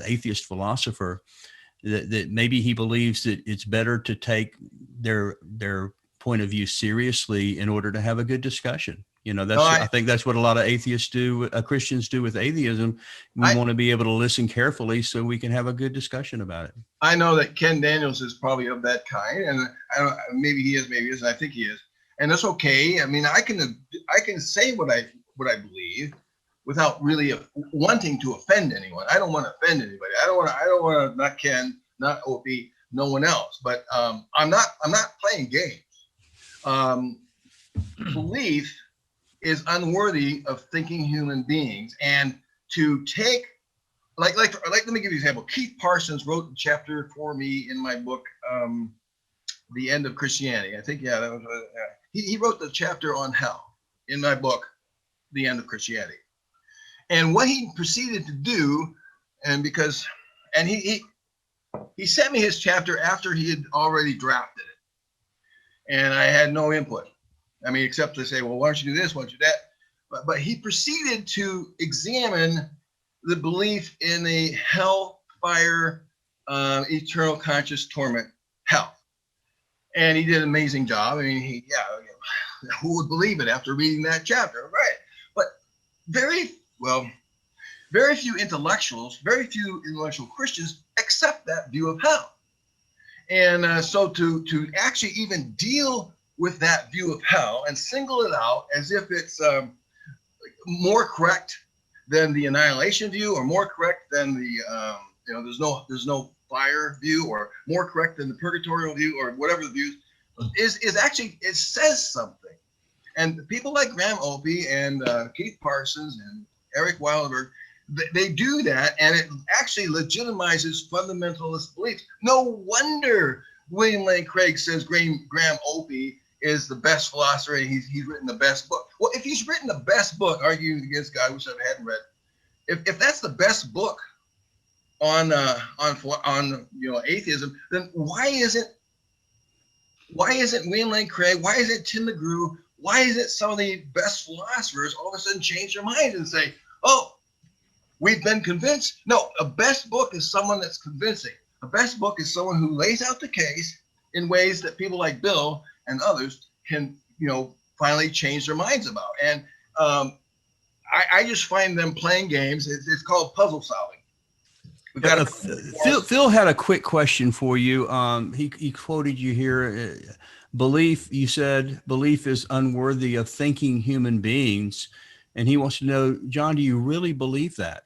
atheist philosopher, that maybe he believes that it's better to take their point of view seriously in order to have a good discussion. I think that's what a lot of atheists do, Christians do with atheism. We want to be able to listen carefully so we can have a good discussion about it. I know that Ken Daniels is probably of that kind, and maybe he is, maybe he isn't. I think he is, and that's okay. I mean, I can say what I believe without really wanting to offend anyone. I don't want to offend anybody. I don't want to, not Ken, not Opie, no one else. But I'm not playing games. Belief is unworthy of thinking human beings, and to take like let me give you an example. Keith Parsons wrote a chapter for me in my book, The End of Christianity. I think, that was he wrote the chapter on hell in my book, The End of Christianity. And what he proceeded to do, and he sent me his chapter after he had already drafted it, and I had no input. I mean, except to say, well, why don't you do this? Why don't you do that? But he proceeded to examine the belief in a hellfire, eternal conscious torment, hell. And he did an amazing job. I mean, who would believe it after reading that chapter, right? But very few intellectual Christians accept that view of hell. And so to actually even deal with that view of hell and single it out as if it's more correct than the annihilation view, or more correct than the there's no fire view, or more correct than the purgatorial view, or whatever the view is actually, it says something. And people like Graham Opie and Keith Parsons and Eric Wildberg, they do that, and it actually legitimizes fundamentalist beliefs. No wonder William Lane Craig says Graham Opie is the best philosopher, and he's written the best book. Well, if he's written the best book arguing against God, which I hadn't read, if that's the best book on atheism, then why isn't William Lane Craig? Why isn't Tim McGrew? Why isn't some of the best philosophers all of a sudden change their minds and say, "Oh, we've been convinced"? No, a best book is someone that's convincing. A best book is someone who lays out the case in ways that people like Bill and others can, finally change their minds about. And I just find them playing games. It's called puzzle solving. Phil had a quick question for you. He quoted you here. belief, you said belief is unworthy of thinking human beings. And he wants to know, John, do you really believe that?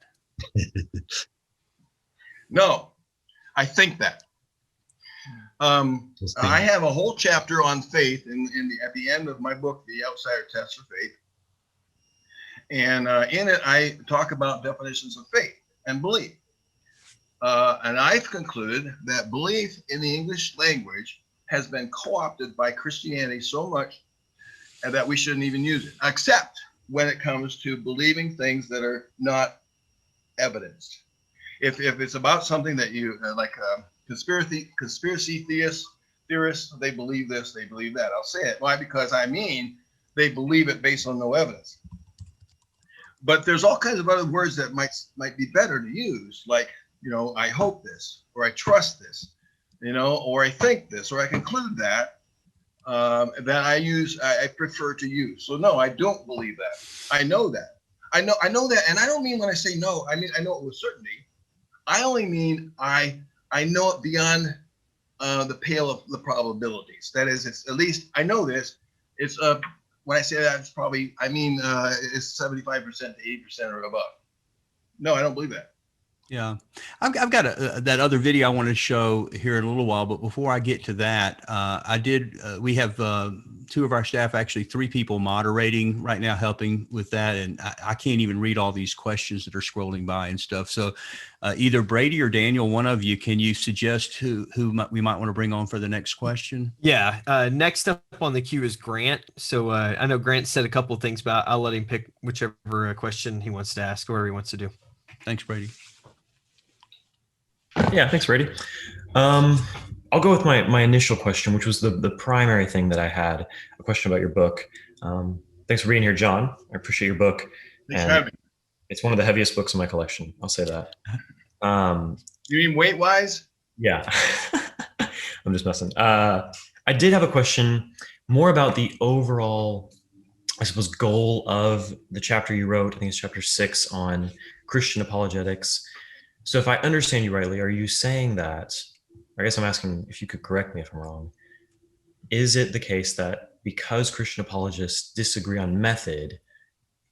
No, I think that. I have a whole chapter on faith at the end of my book, The Outsider Test for Faith. And in it, I talk about definitions of faith and belief. And I've concluded that belief in the English language has been co-opted by Christianity so much that we shouldn't even use it, except when it comes to believing things that are not evidenced. If it's about something that you like conspiracy theorists, they believe this, they believe that. I'll say it. Why? Because I mean they believe it based on no evidence. But there's all kinds of other words that might be better to use, like, you know, I hope this, or I trust this, you know, or I think this, or I conclude that. I prefer to use. So no, I don't believe that. I know that. I know that, and I don't mean when I say no, I mean I know it with certainty. I only mean I know it beyond the pale of the probabilities. That is, it's at least I know this. It's when I say that, it's probably it's 75% to 80% or above. No, I don't believe that. Yeah, I've got that other video I want to show here in a little while, but before I get to that, we have two of our staff, actually 3 people moderating right now, helping with that, and I can't even read all these questions that are scrolling by and stuff. So either Brady or Daniel, one of you, can you suggest who we might want to bring on for the next question? Yeah, next up on the queue is Grant. So I know Grant said a couple of things, but I'll let him pick whichever question he wants to ask, whatever he wants to do. Thanks, Brady. Yeah, thanks, Brady. I'll go with my initial question, which was the primary thing that I had, a question about your book. Thanks for being here, John. I appreciate your book. Thanks for having me. It's one of the heaviest books in my collection. I'll say that. You mean weight-wise? Yeah. I'm just messing. I did have a question more about the overall, I suppose, goal of the chapter you wrote. I think it's chapter 6 on Christian apologetics. So if I understand you rightly, are you saying that, I guess I'm asking if you could correct me if I'm wrong, is it the case that because Christian apologists disagree on method,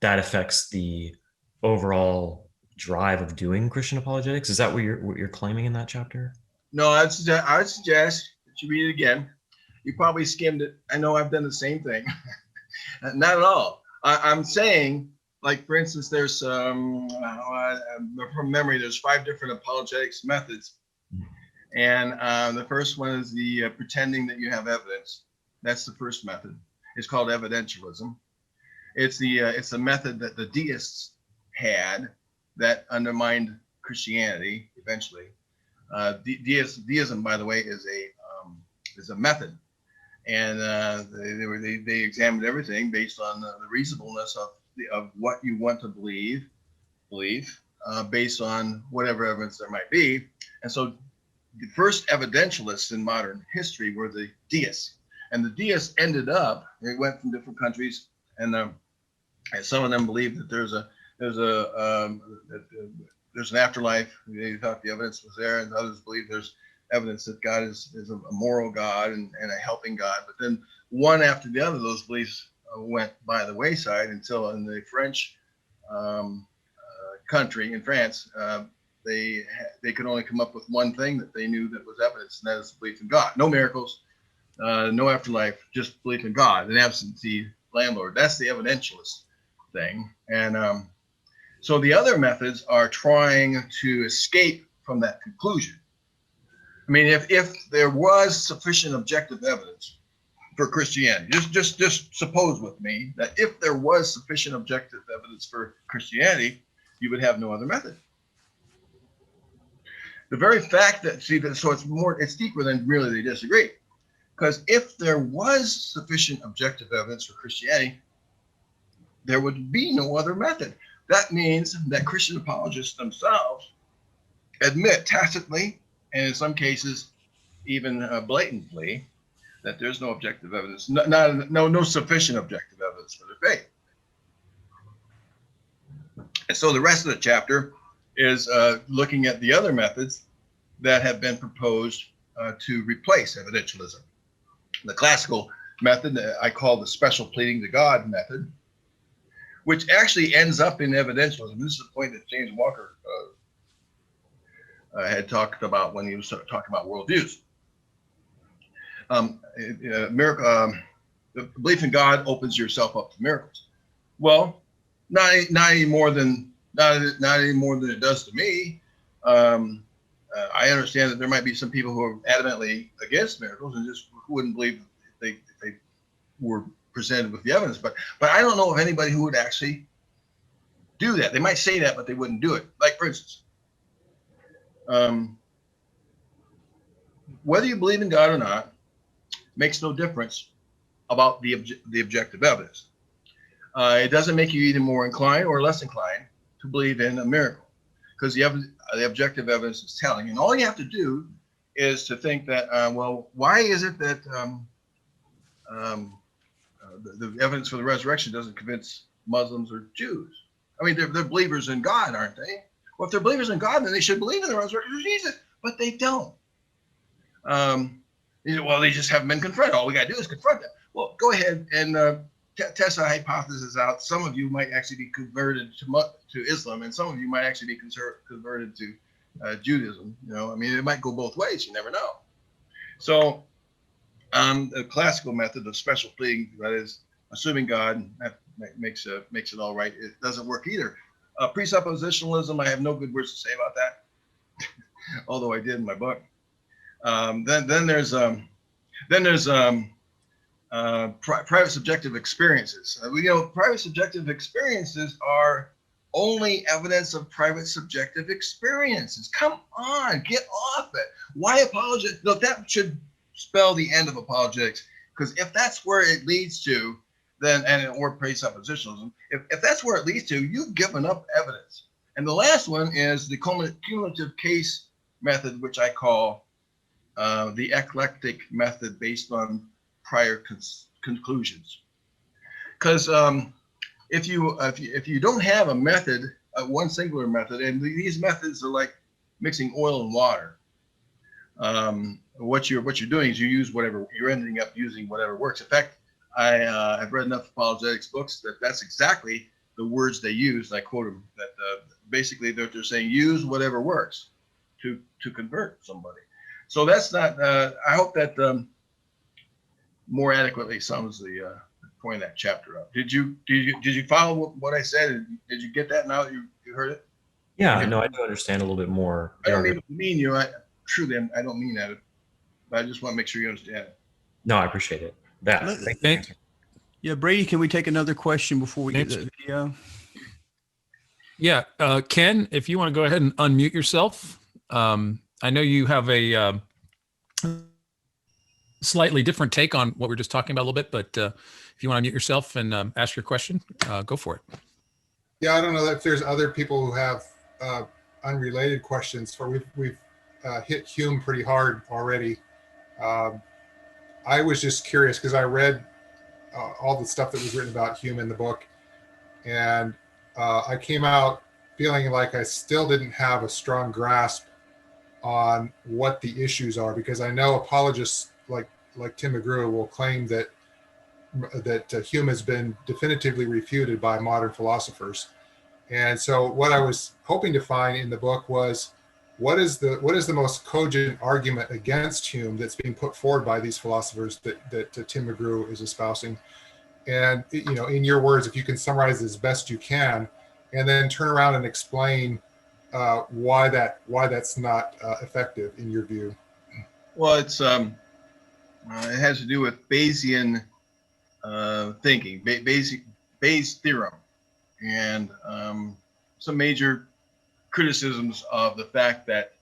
that affects the overall drive of doing Christian apologetics? Is that what you're claiming in that chapter? No, I would suggest that you read it again. You probably skimmed it. I know I've done the same thing. Not at all. I'm saying, like, for instance, there's from memory, there's 5 different apologetics methods. And the first one is the pretending that you have evidence. That's the first method. It's called evidentialism. It's the method that the deists had that undermined Christianity eventually. Deism, by the way, is a method, and they examined everything based on the reasonableness of what you want to believe, based on whatever evidence there might be. And so the first evidentialists in modern history were the deists, and the deists they went from different countries, and some of them believed that there's an afterlife. They thought the evidence was there, and others believe there's evidence that God is a moral God and a helping God. But then one after the other, those beliefs went by the wayside until in the French country, in France, they could only come up with one thing that they knew that was evidence, and that is belief in God. No miracles, no afterlife, just belief in God, an absentee landlord. That's the evidentialist thing. And so the other methods are trying to escape from that conclusion. I mean, if there was sufficient objective evidence for Christianity, just suppose with me that if there was sufficient objective evidence for Christianity, you would have no other method. The very fact that, so it's deeper than really they disagree. Because if there was sufficient objective evidence for Christianity, there would be no other method. That means that Christian apologists themselves admit tacitly, and in some cases even blatantly, that there's no objective evidence, no sufficient objective evidence for their faith. And so the rest of the chapter is looking at the other methods that have been proposed to replace evidentialism. the classical method that I call the special pleading to God method, which actually ends up in evidentialism. This is the point that James Walker had talked about when he was talking about worldviews. The belief in God opens yourself up to miracles. Well, not any more than it does to me. I understand that there might be some people who are adamantly against miracles and just who wouldn't believe if they were presented with the evidence. But I don't know of anybody who would actually do that. They might say that, but they wouldn't do it. Like, for instance, whether you believe in God or not makes no difference about the objective evidence. It doesn't make you either more inclined or less inclined to believe in a miracle, because the objective evidence is telling. And all you have to do is to think that, well, why is it that the evidence for the resurrection doesn't convince Muslims or Jews? I mean, they're believers in God, aren't they? Well, if they're believers in God, then they should believe in the resurrection of Jesus, but they don't. Well, they just haven't been confronted. All we got to do is confront them. Well, go ahead and test the hypothesis out. Some of you might actually be converted to Islam, and some of you might actually be converted to Judaism. I mean, it might go both ways. You never know. So, the classical method of special pleading, that is assuming God, that makes it all right. It doesn't work either. Presuppositionalism, I have no good words to say about that, although I did in my book. Then there's private subjective experiences. Private subjective experiences are only evidence of private subjective experiences. Come on, get off it. Why apologetics? Look, that should spell the end of apologetics, because if that's where it leads to, or presuppositionalism, if that's where it leads to, you've given up evidence. And the last one is the cumulative case method, which I call the eclectic method based on prior conclusions. Because if you don't have a method, one singular method, and these methods are like mixing oil and water. What you're doing is you're ending up using whatever works. In fact, I've read enough apologetics books that's exactly the words they use. I quote them, that basically they're saying use whatever works to convert somebody. So that's not. I hope that more adequately sums the point of that chapter up. Did you follow what I said? Did you get that now that you heard it? Yeah, no, I do understand a little bit more. I don't mean you. Truly, I don't mean that. But I just want to make sure you understand it. No, I appreciate it. Thank you. Yeah, Brady, can we take another question before we get to the video? Yeah, Ken, if you want to go ahead and unmute yourself. I know you have a slightly different take on what we were just talking about a little bit, but if you want to unmute yourself and ask your question, go for it. Yeah, I don't know if there's other people who have unrelated questions. We've hit Hume pretty hard already. I was just curious because I read all the stuff that was written about Hume in the book, and I came out feeling like I still didn't have a strong grasp on what the issues are, because I know apologists like Tim McGrew will claim that Hume has been definitively refuted by modern philosophers. And so what I was hoping to find in the book was what is the most cogent argument against Hume that's being put forward by these philosophers that Tim McGrew is espousing. And in your words, if you can summarize as best you can, and then turn around and explain why that's not effective in your view. Well, it has to do with Bayesian thinking, Bayes' theorem, and some major criticisms of the fact that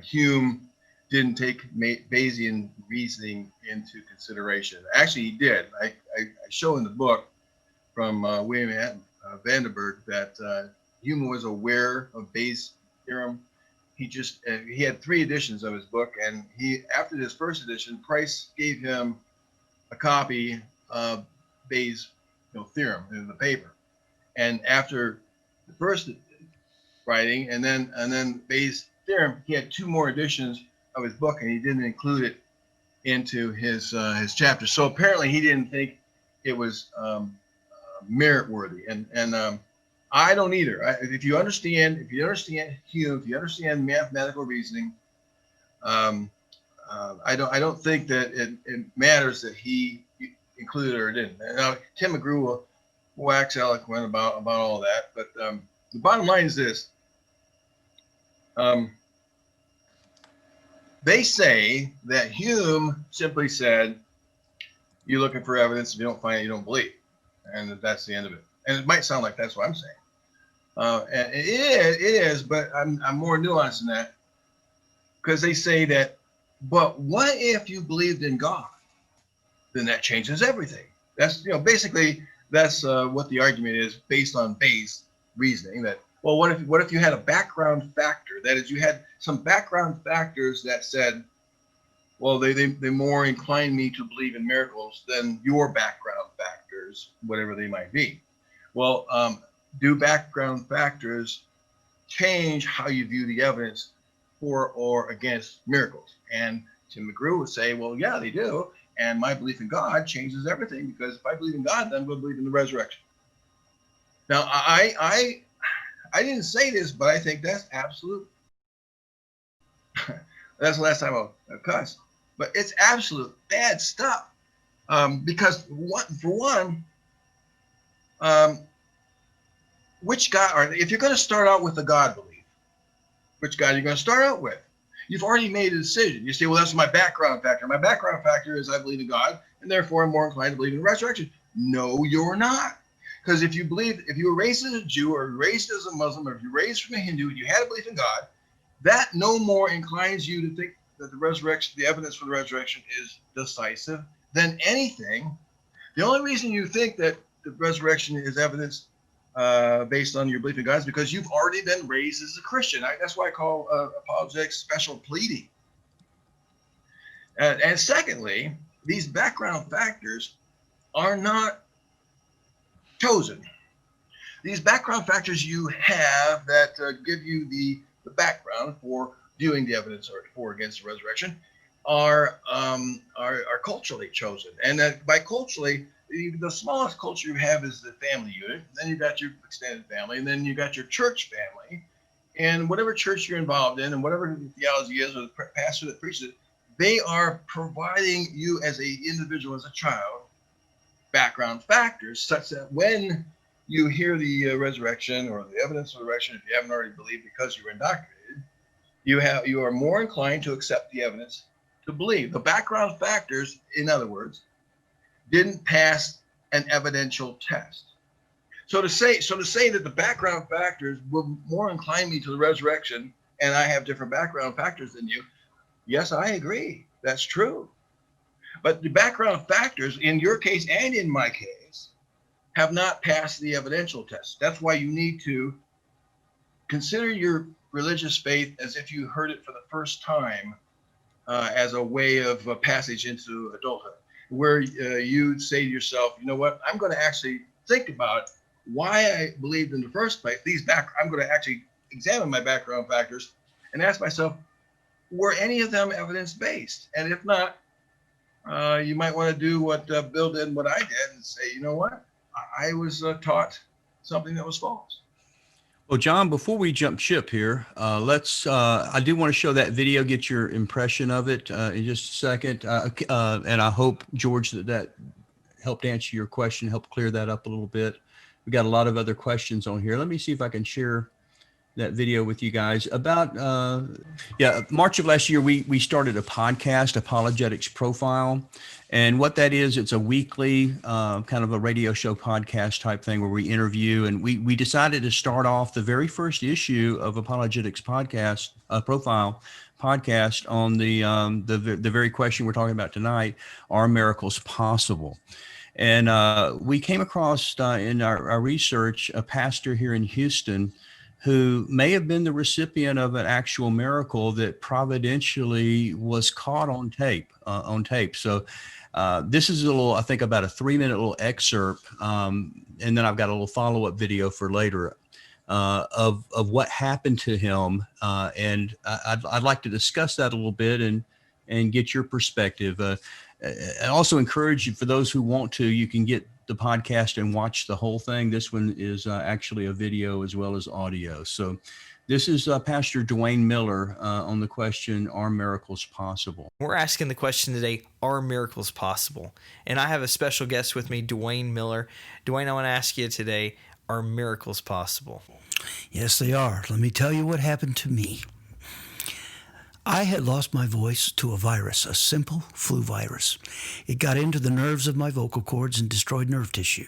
Hume didn't take Bayesian reasoning into consideration. Actually, he did. I show in the book from William Vandenberg that Hume was aware of Bayes' theorem. He had 3 editions of his book, and after his first edition, Price gave him a copy of Bayes' theorem in the paper. And after the first writing, and then Bayes' theorem, he had 2 more editions of his book, and he didn't include it into his chapter. So apparently he didn't think it was merit worthy, and I don't either. If you understand Hume, if you understand mathematical reasoning, I don't think that it matters that he included or didn't. Now Tim McGrew will wax eloquent about all that, but the bottom line is this. They say that Hume simply said, you're looking for evidence. If you don't find it, you don't believe. And that's the end of it. And it might sound like that's what I'm saying. And it is, but I'm more nuanced than that. Because they say that, but what if you believed in God? Then that changes everything. That's, basically that's what the argument is based on Bayes' reasoning that, well, what if you had a background factor? That is, you had some background factors that said, well, they more incline me to believe in miracles than your background factors, whatever they might be. Well, do background factors change how you view the evidence for or against miracles? And Tim McGrew would say, well, yeah, they do. And my belief in God changes everything, because if I believe in God, then I'm going to believe in the resurrection. Now, I didn't say this, but I think that's absolute. That's the last time I'll cuss. But it's absolute bad stuff. Because for one, which God are they? If you're going to start out with a God belief, which God are you going to start out with? You've already made a decision. You say, well, that's my background factor. My background factor is I believe in God, and therefore I'm more inclined to believe in the resurrection. No, you're not. Because if you were raised as a Jew or raised as a Muslim, or if you're raised from a Hindu and you had a belief in God, that no more inclines you to think that the evidence for the resurrection is decisive than anything. The only reason you think that the resurrection is evidence based on your belief in God is because you've already been raised as a Christian. That's why I call apologetics special pleading. And secondly, these background factors are not chosen. These background factors you have that give you the background for viewing the evidence for or against the resurrection are culturally chosen. And by culturally, the smallest culture you have is the family unit. Then you've got your extended family, and then you got your church family. And whatever church you're involved in, and whatever the theology is, or the pastor that preaches it, they are providing you as an individual, as a child, background factors such that when you hear the resurrection or the evidence of the resurrection, if you haven't already believed because you were indoctrinated, you are more inclined to accept the evidence to believe. The background factors, in other words, didn't pass an evidential test. So to say that the background factors will more incline me to the resurrection, and I have different background factors than you, yes, I agree. That's true. But the background factors, in your case and in my case, have not passed the evidential test. That's why you need to consider your religious faith as if you heard it for the first time, as a way of a passage into adulthood, where you'd say to yourself, you know what, I'm going to actually think about why I believed in the first place. I'm going to actually examine my background factors and ask myself, were any of them evidence-based? And if not, you might want to do what Bill did and what I did and say, you know what, I was taught something that was false. Well, John, before we jump ship here, I do want to show that video, get your impression of it in just a second. And I hope, George, that helped answer your question, helped clear that up a little bit. We got a lot of other questions on here. Let me see if I can share that video with you guys. About March of last year, we started a podcast, Apologetics Profile. And what that is, it's a weekly kind of a radio show podcast type thing where we interview. And we decided to start off the very first issue of Apologetics Podcast Profile podcast on the very question we're talking about tonight: are miracles possible? And we came across in our research a pastor here in Houston who may have been the recipient of an actual miracle that providentially was caught on tape. So this is I think about a 3-minute little excerpt, and then I've got a little follow-up video for later of what happened to him, and I'd like to discuss that a little bit and and get your perspective. I also encourage you, for those who want to, you can get the podcast and watch the whole thing. This one is actually a video as well as audio. So this is Pastor Dwayne Miller on the question, are miracles possible? We're asking the question today, are miracles possible? And I have a special guest with me, Dwayne Miller. Dwayne, I want to ask you today, are miracles possible? Yes, they are. Let me tell you what happened to me. I had lost my voice to a virus, a simple flu virus. It got into the nerves of my vocal cords and destroyed nerve tissue.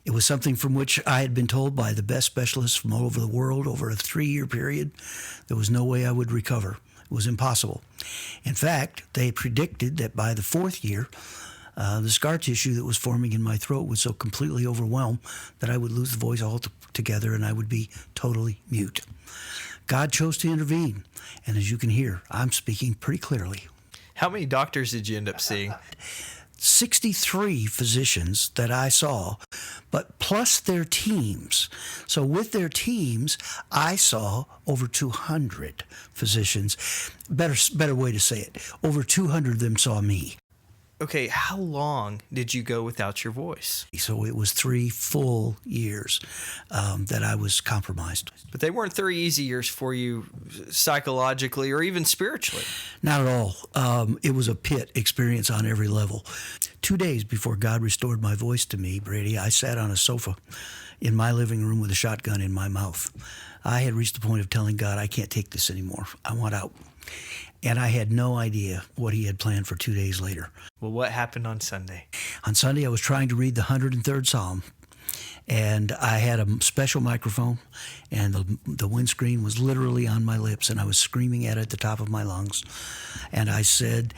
It was something from which I had been told by the best specialists from all over the world over a 3-year period there was no way I would recover. It was impossible. In fact, they predicted that by the 4th year, the scar tissue that was forming in my throat would so completely overwhelm that I would lose the voice altogether and I would be totally mute. God chose to intervene, and as you can hear, I'm speaking pretty clearly. How many doctors did you end up seeing? 63 physicians that I saw, but plus their teams. So with their teams, I saw over 200 physicians. Better way to say it, over 200 of them saw me. Okay, how long did you go without your voice? So it was 3 full years that I was compromised. But they weren't 3 easy years for you psychologically or even spiritually. Not at all. It was a pit experience on every level. 2 days before God restored my voice to me, Brady, I sat on a sofa in my living room with a shotgun in my mouth. I had reached the point of telling God, I can't take this anymore. I want out. And I had no idea what he had planned for 2 days later. Well, what happened on Sunday? On Sunday, I was trying to read the 103rd Psalm, and I had a special microphone, and the windscreen was literally on my lips, and I was screaming at it at the top of my lungs. And I said,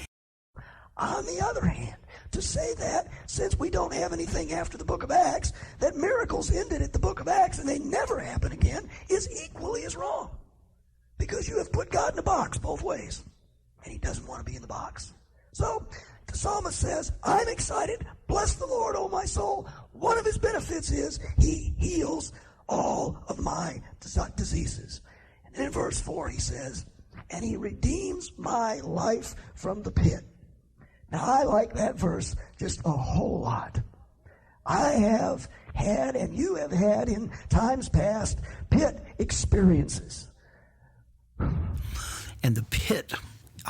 on the other hand, to say that, since we don't have anything after the book of Acts, that miracles ended at the book of Acts and they never happen again, is equally as wrong. Because you have put God in a box both ways, and he doesn't want to be in the box. So the psalmist says, I'm excited. Bless the Lord, O my soul. One of his benefits is he heals all of my diseases. And then in verse 4 he says, and he redeems my life from the pit. Now I like that verse just a whole lot. I have had, and you have had in times past, pit experiences. And the pit,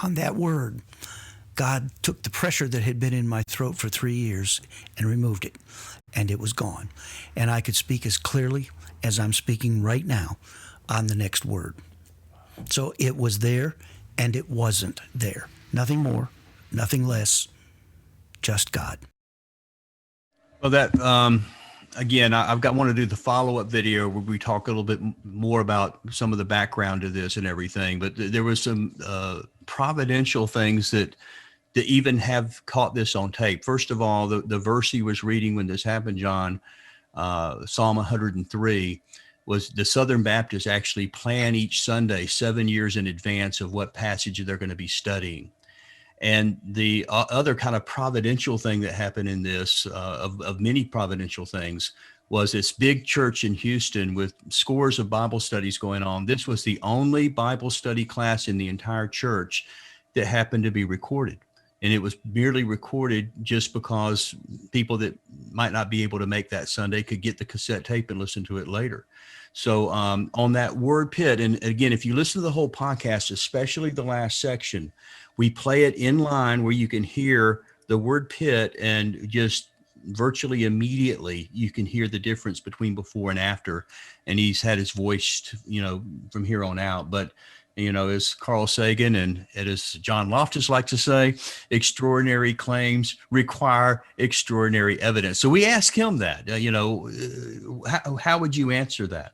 on that word, God took the pressure that had been in my throat for 3 years and removed it, and it was gone. And I could speak as clearly as I'm speaking right now on the next word. So it was there, and it wasn't there. Nothing more, nothing less, just God. Well, that, again, I've want to do the follow-up video where we talk a little bit more about some of the background of this and everything, but there was some providential things that even have caught this on tape. First of all, the verse he was reading when this happened, John, Psalm 103, was the Southern Baptists actually plan each Sunday 7 years in advance of what passage they're going to be studying. And the other kind of providential thing that happened in this, of many providential things, was this big church in Houston with scores of Bible studies going on. This was the only Bible study class in the entire church that happened to be recorded. And it was merely recorded just because people that might not be able to make that Sunday could get the cassette tape and listen to it later. So on that word pit, and again, if you listen to the whole podcast, especially the last section, we play it in line where you can hear the word pit, and just virtually immediately you can hear the difference between before and after. And he's had his voice, from here on out. But, as Carl Sagan and as John Loftus like to say, extraordinary claims require extraordinary evidence. So we ask him that, how would you answer that?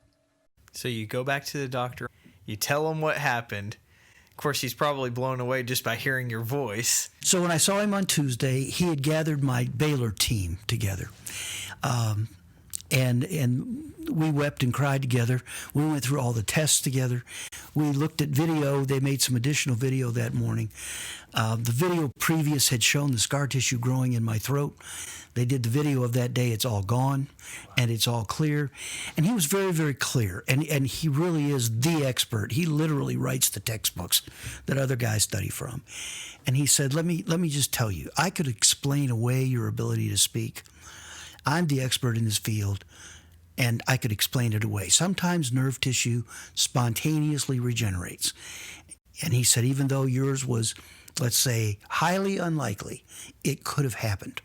So you go back to the doctor, you tell him what happened. Of course, he's probably blown away just by hearing your voice. So when I saw him on Tuesday, he had gathered my Baylor team together. and we wept and cried together. We went through all the tests together. We looked at video. They made some additional video that morning. The video previous had shown the scar tissue growing in my throat. They did the video of that day. It's all gone, and it's all clear. And he was very, very clear. And he really is the expert. He literally writes the textbooks that other guys study from. And he said, let me just tell you, I could explain away your ability to speak. I'm the expert in this field, and I could explain it away. Sometimes nerve tissue spontaneously regenerates. And he said, even though yours was, let's say, highly unlikely, it could have happened.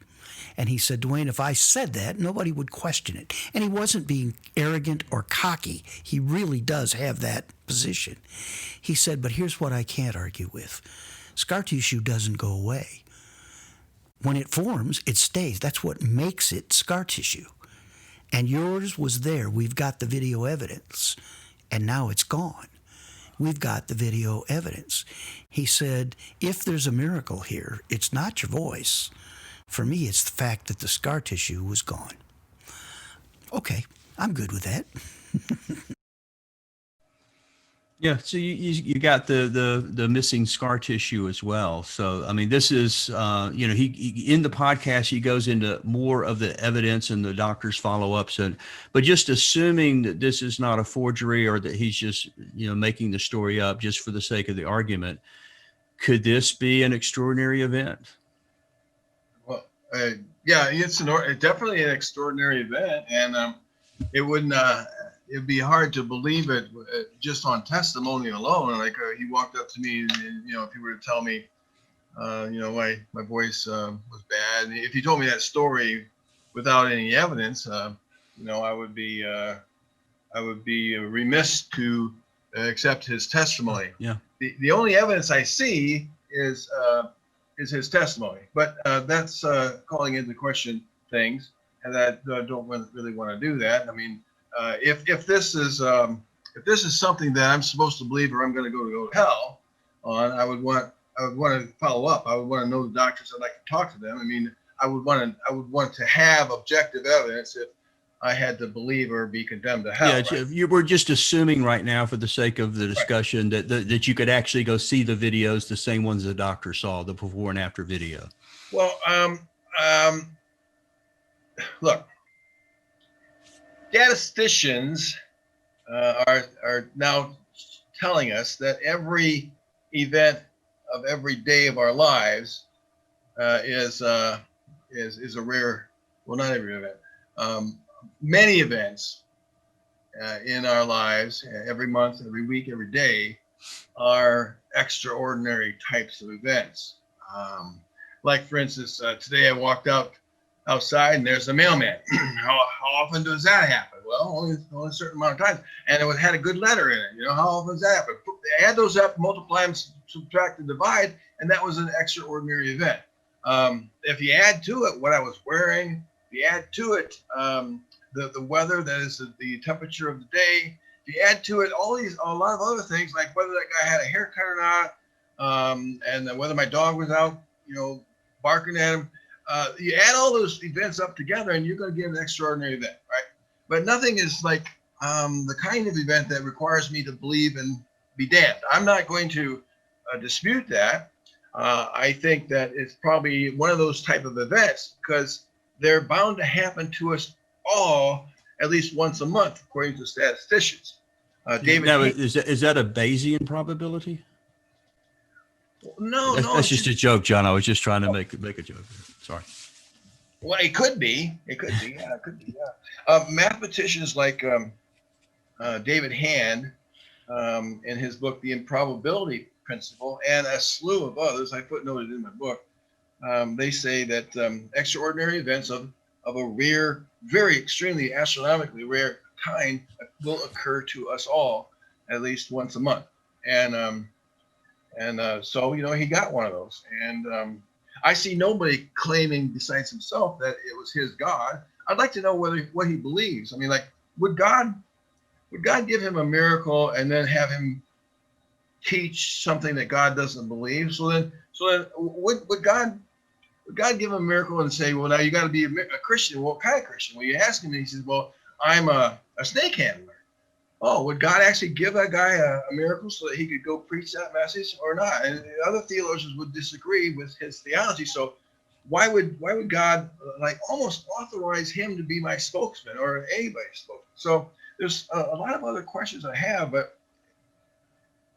And he said, Dwayne, if I said that, nobody would question it. And he wasn't being arrogant or cocky. He really does have that position. He said, but here's what I can't argue with. Scar tissue doesn't go away. When it forms, it stays. That's what makes it scar tissue. And yours was there. We've got the video evidence. And now it's gone. We've got the video evidence. He said, if there's a miracle here, it's not your voice. For me, it's the fact that the scar tissue was gone. Okay, I'm good with that. Yeah, so you got the missing scar tissue as well. So I mean, this is he in the podcast he goes into more of the evidence and the doctor's follow-ups, but just assuming that this is not a forgery or that he's just making the story up just for the sake of the argument, could this be an extraordinary event? Well, yeah, it's definitely an extraordinary event, and it wouldn't. It'd be hard to believe it just on testimony alone. Like he walked up to me, and if he were to tell me, my voice was bad, and if he told me that story without any evidence, I would be remiss to accept his testimony. Yeah. The only evidence I see is his testimony, but that's calling into question things, and I don't really want to do that. I mean. If this is something that I'm supposed to believe or I'm going to go to hell on, I would want to follow up. I would want to know the doctors. I'd like to talk to them. I mean, I would want to have objective evidence if I had to believe or be condemned to hell. Yeah, right? You were just assuming right now, for the sake of the discussion, right, that you could actually go see the videos, the same ones the doctor saw, the before and after video. Well, look. Statisticians are now telling us that every event of every day of our lives is a rare. Well, not every event. Many events in our lives, every month, every week, every day, are extraordinary types of events. Like, for instance, today I walked outside and there's a mailman. How often does that happen? Well, only a certain amount of times. And it had a good letter in it. How often does that happen? Add those up, multiply them, subtract and divide, and that was an extraordinary event. If you add to it what I was wearing, if you add to it the weather, that is the temperature of the day, if you add to it a lot of other things, like whether that guy had a haircut or not, and whether my dog was out, barking at him, you add all those events up together and you're going to get an extraordinary event, right? But nothing is like the kind of event that requires me to believe and be damned. I'm not going to dispute that. I think that it's probably one of those type of events because they're bound to happen to us all at least once a month, according to statisticians. David, now, is that a Bayesian probability? No, that's just a joke, John. I was just trying to make a joke. Sorry. Well, it could be. Yeah, it could be. Yeah. Mathematicians like David Hand, in his book *The Improbability Principle*, and a slew of others, I footnoted in my book. They say that extraordinary events of a rare, very extremely astronomically rare kind will occur to us all at least once a month, and so he got one of those, and I see nobody claiming besides himself that it was his God. I'd like to know what he believes. I mean, like, would God give him a miracle and then have him teach something that God doesn't believe? So then would God Would God give him a miracle and say, well, now you got to be a Christian? What kind of Christian? Well, you ask him, and he says, well, I'm a snake handler. Oh, would God actually give that guy a miracle so that he could go preach that message or not? And other theologians would disagree with his theology. So why would God like almost authorize him to be my spokesman or anybody's spokesman? So there's a lot of other questions I have, but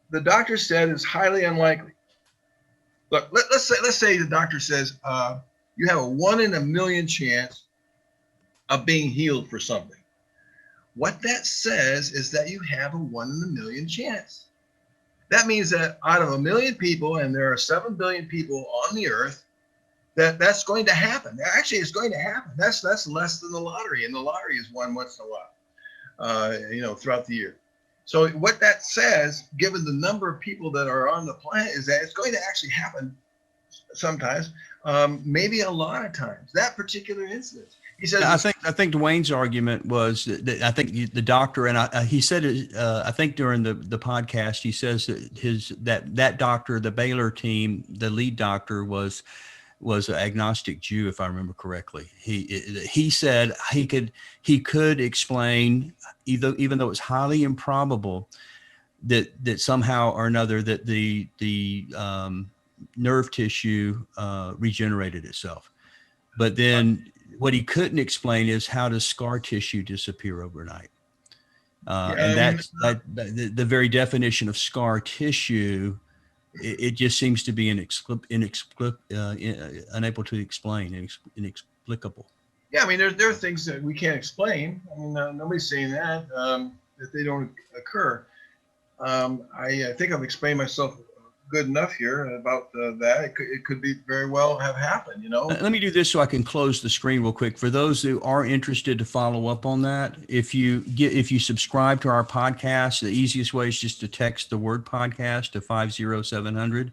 the doctor said it's highly unlikely. Look, let's say the doctor says you have a 1 in a million chance of being healed for something. What that says is that you have a 1 in a million chance. That means that out of 1 million people, and there are 7 billion people on the earth, that's going to happen. Actually, it's going to happen. That's less than the lottery, and the lottery is won once in a while, throughout the year. So what that says, given the number of people that are on the planet, is that it's going to actually happen sometimes, maybe a lot of times. That particular incident. He says, I think Dwayne's argument was that I think the doctor, and he said it, I think during the podcast, he says that that doctor, the Baylor team, the lead doctor was an agnostic Jew, if I remember correctly. He said he could explain, even though it's highly improbable, that somehow or another that the nerve tissue regenerated itself, but then what he couldn't explain is how does scar tissue disappear overnight? And that's the very definition of scar tissue. It just seems to be unable to explain, inexplicable. Yeah, I mean, there are things that we can't explain. I mean, nobody's saying that they don't occur. I think I've explained myself good enough here about that. It could be very well have happened, Let me do this so I can close the screen real quick. For those who are interested to follow up on that, if you subscribe to our podcast, the easiest way is just to text the word podcast to 50700.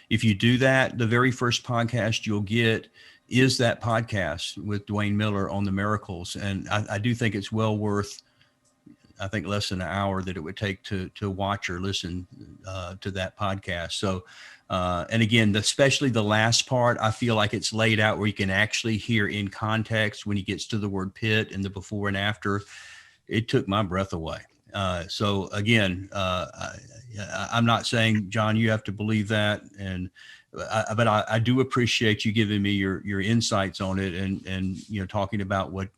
If you do that, the very first podcast you'll get is that podcast with Dwayne Miller on the miracles. And I do think it's well worth, I think, less than an hour that it would take to watch or listen to that podcast. So, and again, especially the last part, I feel like it's laid out where you can actually hear in context when he gets to the word pit and the before and after. It took my breath away. So again, I'm not saying, John, you have to believe that. But I do appreciate you giving me your insights on it and talking about what,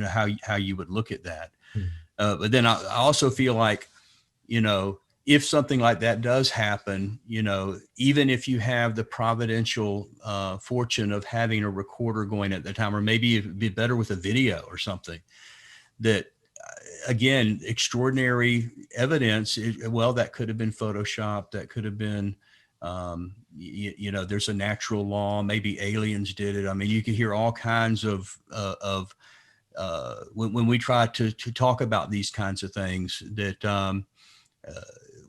how you would look at that. But then I also feel like, if something like that does happen, even if you have the providential fortune of having a recorder going at the time, or maybe it'd be better with a video or something, that, again, extraordinary evidence, that could have been Photoshopped, that could have been, there's a natural law, maybe aliens did it. I mean, you can hear all kinds of when we try to talk about these kinds of things, that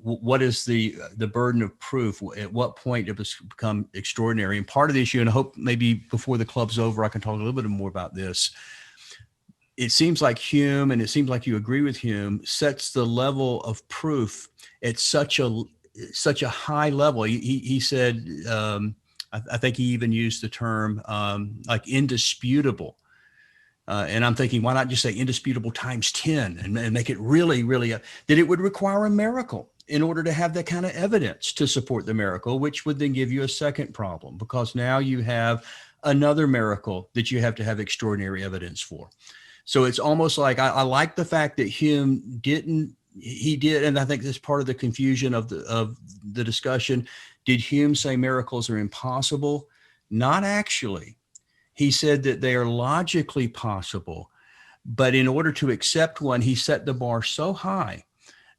what is the burden of proof? At what point it has become extraordinary? And part of the issue, and I hope maybe before the club's over, I can talk a little bit more about this. It seems like Hume, and it seems like you agree with Hume, sets the level of proof at such a high level. He said, I think he even used the term like indisputable. And I'm thinking, why not just say indisputable times 10 and make it really, really, that it would require a miracle in order to have that kind of evidence to support the miracle, which would then give you a second problem, because now you have another miracle that you have to have extraordinary evidence for. So it's almost like, I like the fact that Hume did, and I think that's part of the confusion of the discussion. Did Hume say miracles are impossible? Not actually. He said that they are logically possible, but in order to accept one, he set the bar so high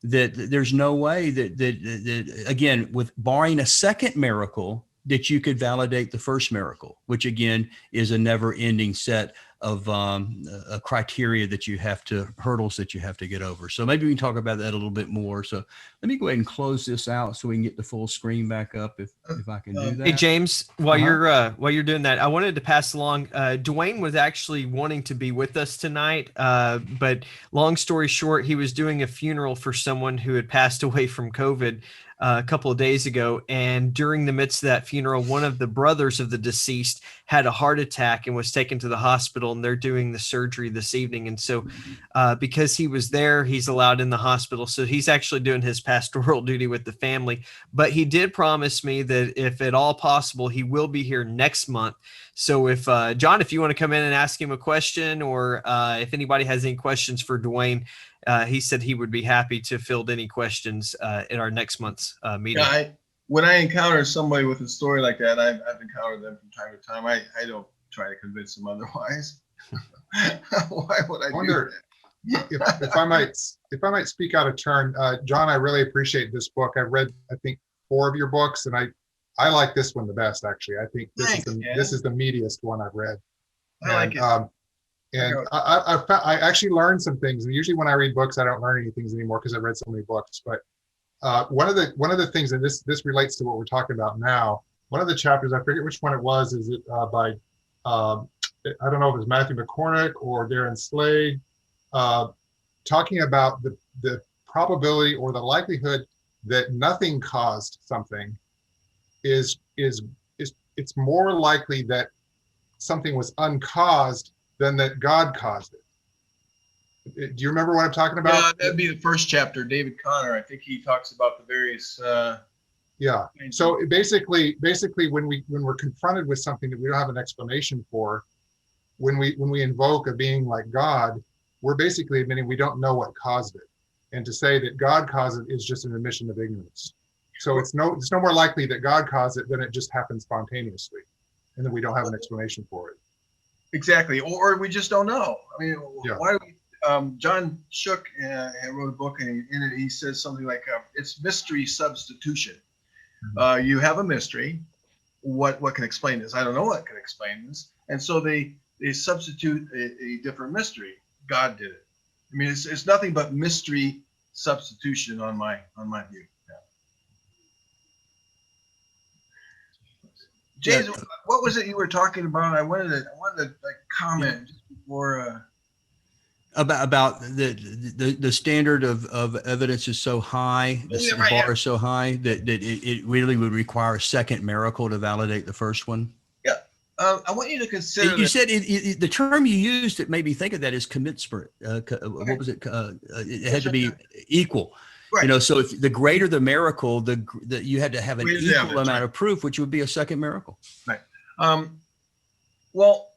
that there's no way that again, with barring a second miracle, that you could validate the first miracle, which again is a never-ending set of a criteria that you have to, hurdles that you have to get over. So maybe we can talk about that a little bit more. So let me go ahead and close this out so we can get the full screen back up if I can do that. Hey, James, while you're doing that, I wanted to pass along, Dwayne was actually wanting to be with us tonight, but long story short, he was doing a funeral for someone who had passed away from COVID. a couple of days ago, and during the midst of that funeral, one of the brothers of the deceased had a heart attack and was taken to the hospital, and they're doing the surgery this evening. And so because he was there, he's allowed in the hospital. So he's actually doing his pastoral duty with the family. But he did promise me that if at all possible, he will be here next month. So if John, if you want to come in and ask him a question, or if anybody has any questions for Dwayne, he said he would be happy to field any questions at our next month's meeting. Yeah, when I encounter somebody with a story like that, I've encountered them from time to time. I don't try to convince them otherwise. Why would I wonder if I might speak out of turn, John? I really appreciate this book. I've read, I think, 4 of your books, and I like this one the best. Actually, I think this is the meatiest one I've read. I like it. And I actually learned some things. And usually when I read books, I don't learn any things anymore because I've read so many books. But one of the things, and this relates to what we're talking about now. One of the chapters, I forget which one it was. Is it by I don't know if it was Matthew McCormick or Darren Slade, talking about the probability or the likelihood that nothing caused something is it's more likely that something was uncaused than that God caused it. Do you remember what I'm talking about? Yeah, that'd be the first chapter. David Connor, I think he talks about the various. Yeah. So basically, when we're confronted with something that we don't have an explanation for, when we invoke a being like God, we're basically admitting we don't know what caused it, and to say that God caused it is just an admission of ignorance. So it's no more likely that God caused it than it just happened spontaneously, and then we don't have an explanation for it. Exactly, or we just don't know. I mean, yeah. Why do we? John Shook wrote a book, and in it he says something like, "It's mystery substitution." Mm-hmm. You have a mystery. What can explain this? I don't know what can explain this, and so they substitute a different mystery. God did it. I mean, it's nothing but mystery substitution on my view. Yeah. James, what was it you were talking about? I wanted to like comment just before. About the standard of evidence is so high, the bar is so high that it really would require a second miracle to validate the first one. Yeah, I want you to consider. You said the term you used that made me think of that is commensurate. What was it? It had to be equal. Right. You know, so if the greater the miracle, the you had to have an equal amount of proof, which would be a second miracle. Right. Well.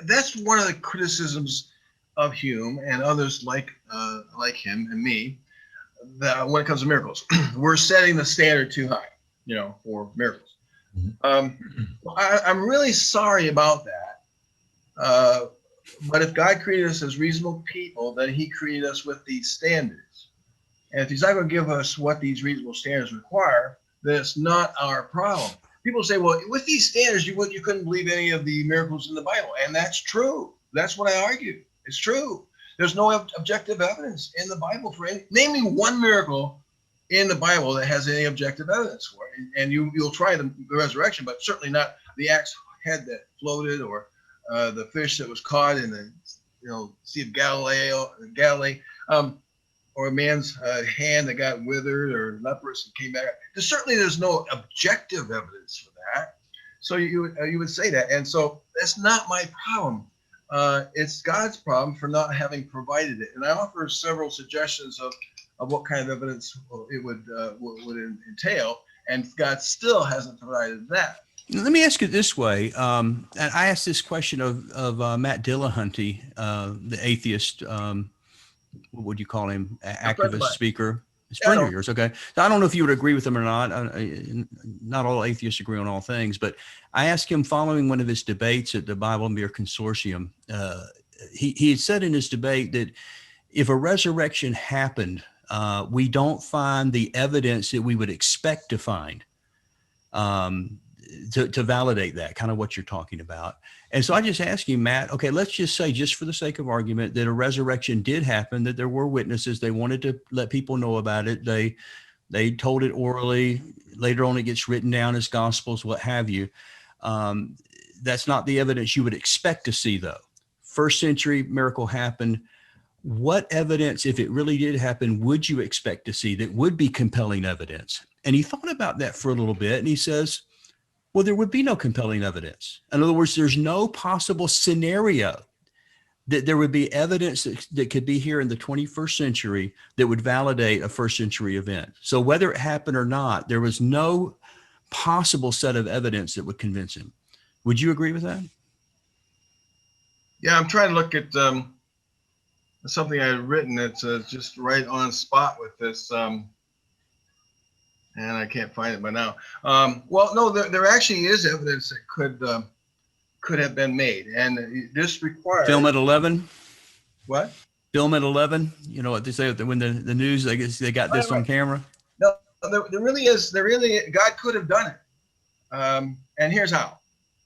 That's one of the criticisms of Hume and others like him and me, that when it comes to miracles, we're setting the standard too high, for miracles. I'm really sorry about that. But if God created us as reasonable people, then he created us with these standards. And if he's not going to give us what these reasonable standards require, then it's not our problem. People say, well, with these standards, you couldn't believe any of the miracles in the Bible. And that's true. That's what I argue. It's true. There's no objective evidence in the Bible for any. Name me one miracle in the Bible that has any objective evidence for it. And you'll try the resurrection, but certainly not the axe head that floated, or the fish that was caught in the Sea of Galilee. Or a man's hand that got withered or leprous and came back. There's no objective evidence for that. So you would say that. And so that's not my problem. It's God's problem for not having provided it. And I offer several suggestions of what kind of evidence it would entail. And God still hasn't provided that. Let me ask you this way. And I asked this question of Matt Dillahunty, the atheist, what would you call him? Activist speaker. It's friend of yours. Okay. So I don't know if you would agree with him or not. Not all atheists agree on all things, but I asked him following one of his debates at the Bible and Beer Consortium. He had said in his debate that if a resurrection happened, we don't find the evidence that we would expect to find to validate that, kind of what you're talking about. And so I just asked you, Matt, okay, let's just say, just for the sake of argument, that a resurrection did happen, that there were witnesses. They wanted to let people know about it. They told it orally. Later on, it gets written down as gospels, what have you. That's not the evidence you would expect to see, though. First century miracle happened. what evidence, if it really did happen, would you expect to see that would be compelling evidence? And he thought about that for a little bit, and he says, well, there would be no compelling evidence. In other words, there's no possible scenario that there would be evidence that could be here in the 21st century that would validate a first century event. So whether it happened or not, there was no possible set of evidence that would convince him. Would you agree with that? Yeah, I'm trying to look at something I had written that's just right on spot with this, and I can't find it by now. Well, no, there actually is evidence that could have been made, and this requires Film at 11. What? Film at 11. You know what they say when the news, I guess they got this on camera. No, there really is. God could have done it, and here's how.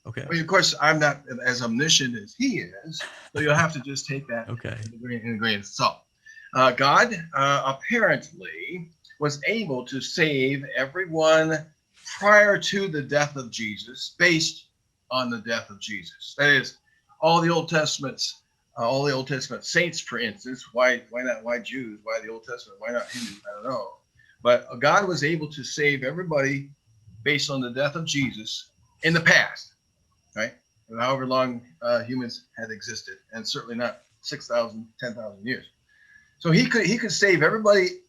Okay. Well, of course, I'm not as omniscient as he is, so you'll have to just take that in a grain of salt. God apparently was able to save everyone prior to the death of Jesus, based on the death of Jesus. That is, all the Old Testament saints, for instance. Why not? Why Jews? Why the Old Testament? Why not Hindus? I don't know. But God was able to save everybody based on the death of Jesus in the past, right? However long humans had existed, and certainly not 6,000, 10,000 years. So he could save everybody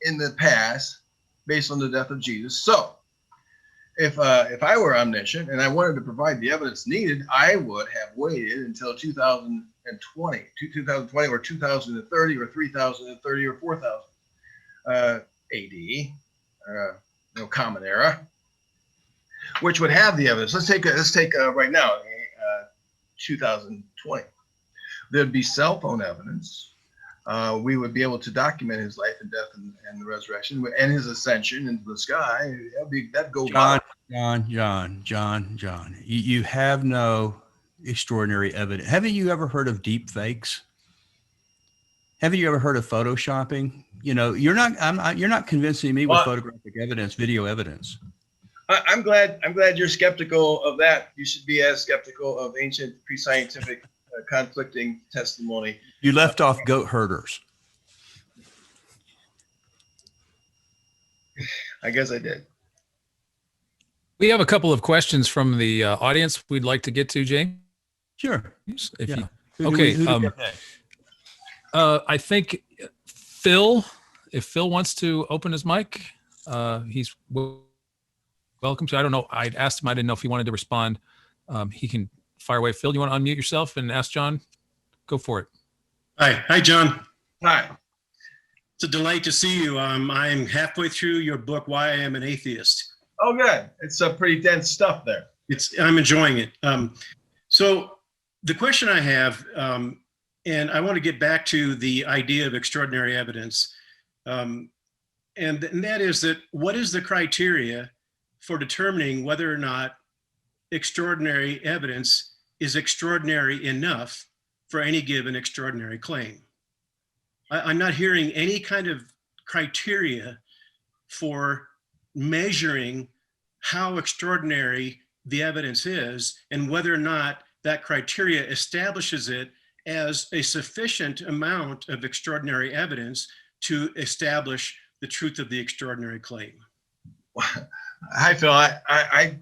in the past based on the death of Jesus. So if I were omniscient and I wanted to provide the evidence needed, I would have waited until 2020 or 2030 or 3030 or 4000 AD, Common Era, which would have the evidence. Let's take right now, 2020. There'd be cell phone evidence. We would be able to document his life and death and the resurrection and his ascension into the sky. That'd go John. You have no extraordinary evidence. Haven't you ever heard of deep fakes? Haven't you ever heard of photoshopping? You know, you're not convincing me with photographic evidence, video evidence. I'm glad you're skeptical of that. You should be as skeptical of ancient pre-scientific conflicting testimony. You left off goat herders. I guess I did. We have a couple of questions from the audience we'd like to get to, James. Sure. I think Phil, if Phil wants to open his mic, he's welcome to. I don't know. I asked him. I didn't know if he wanted to respond. He can fire away. Phil, you want to unmute yourself and ask John? Go for it. Hi, John. Hi. It's a delight to see you. I'm halfway through your book, Why I Am an Atheist. Oh, good. It's pretty dense stuff there. I'm enjoying it. So the question I have, and I want to get back to the idea of extraordinary evidence, and that is that what is the criteria for determining whether or not extraordinary evidence is extraordinary enough for any given extraordinary claim? I'm not hearing any kind of criteria for measuring how extraordinary the evidence is and whether or not that criteria establishes it as a sufficient amount of extraordinary evidence to establish the truth of the extraordinary claim. Hi, Phil. I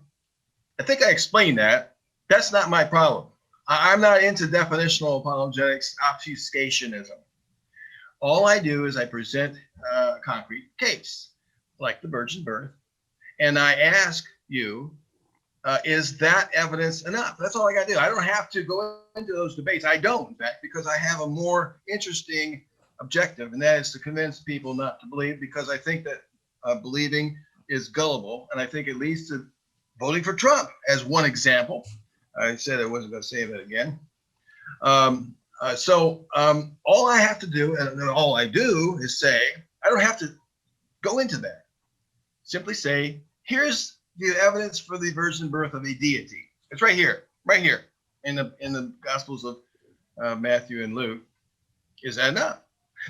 think I explained that. That's not my problem. I'm not into definitional apologetics, obfuscationism. All I do is I present a concrete case, like the virgin birth, and I ask you, is that evidence enough? That's all I got to do. I don't have to go into those debates. I don't, in fact, because I have a more interesting objective, and that is to convince people not to believe, because I think that believing is gullible, and I think it leads to voting for Trump, as one example. I said I wasn't going to say that again. So all I have to do, and all I do, is say, I don't have to go into that. Simply say, here's the evidence for the virgin birth of a deity. It's right here in the Gospels of Matthew and Luke. Is that enough?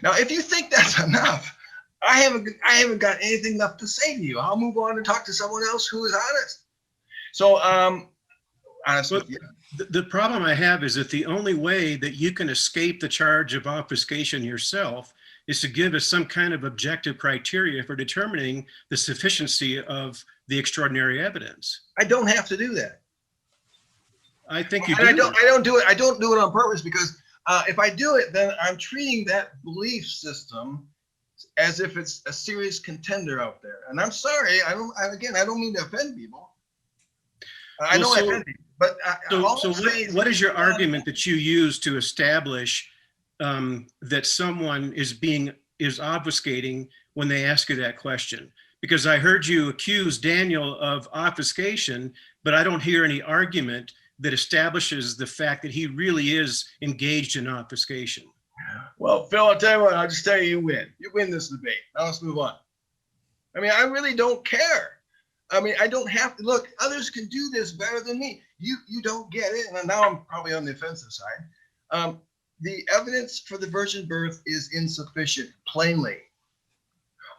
Now, if you think that's enough, I haven't got anything left to say to you. I'll move on and talk to someone else who is honest. So honest Well, with you. the problem I have is that the only way that you can escape the charge of obfuscation yourself is to give us some kind of objective criteria for determining the sufficiency of the extraordinary evidence. I don't have to do that. I think you And do. I don't do it. I don't do it on purpose because if I do it, then I'm treating that belief system as if it's a serious contender out there. And I'm sorry. I don't mean to offend people. I know I offend people, but what is your argument that you use to establish that someone is obfuscating when they ask you that question? Because I heard you accuse Daniel of obfuscation, but I don't hear any argument that establishes the fact that he really is engaged in obfuscation. Well, Phil, I'll tell you what, I'll just tell you, you win. You win this debate. Now let's move on. I mean, I really don't care. I mean, I don't have to look, others can do this better than me. You don't get it. And now I'm probably on the offensive side. The evidence for the virgin birth is insufficient, plainly.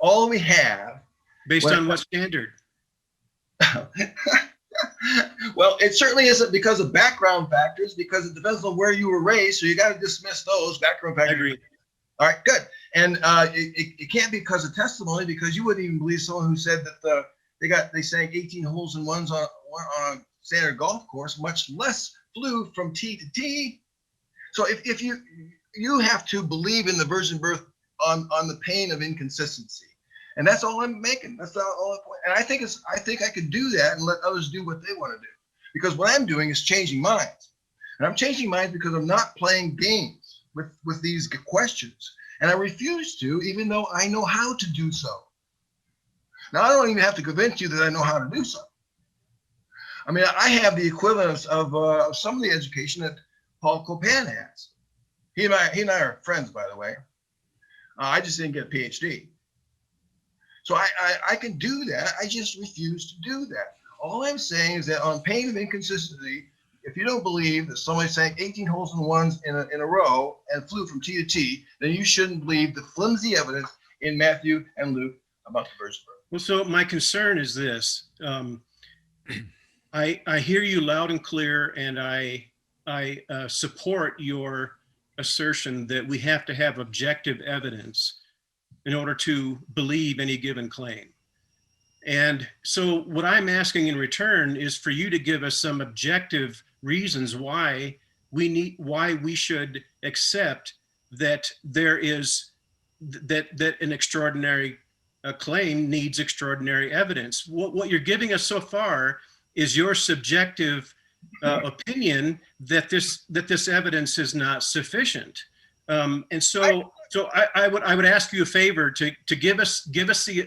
All we have. Based on what standard? Well, it certainly isn't because of background factors, because it depends on where you were raised. So you got to dismiss those background factors. I agree. All right, good. And it can't be because of testimony, because you wouldn't even believe someone who said that they sank 18 holes in ones on a standard golf course, much less flew from tee to tee. So if you have to believe in the virgin birth on the pain of inconsistency. And that's all I'm making. That's all. And I think I could do that and let others do what they want to do, because what I'm doing is changing minds, and I'm changing minds because I'm not playing games with these questions, and I refuse to, even though I know how to do so. Now I don't even have to convince you that I know how to do so. I mean, I have the equivalent of some of the education that Paul Copan has. He and I are friends, by the way. I just didn't get a PhD. So I can do that. I just refuse to do that. All I'm saying is that on pain of inconsistency, if you don't believe that somebody sank 18 holes in ones in a row and flew from tee to tee, then you shouldn't believe the flimsy evidence in Matthew and Luke about the virgin birth. Well, so my concern is this. I hear you loud and clear, and I support your assertion that we have to have objective evidence in order to believe any given claim. And so what I'm asking in return is for you to give us some objective reasons why we should accept that that an extraordinary claim needs extraordinary evidence. What you're giving us so far is your subjective opinion that this evidence is not sufficient. And so I would ask you a favor to give us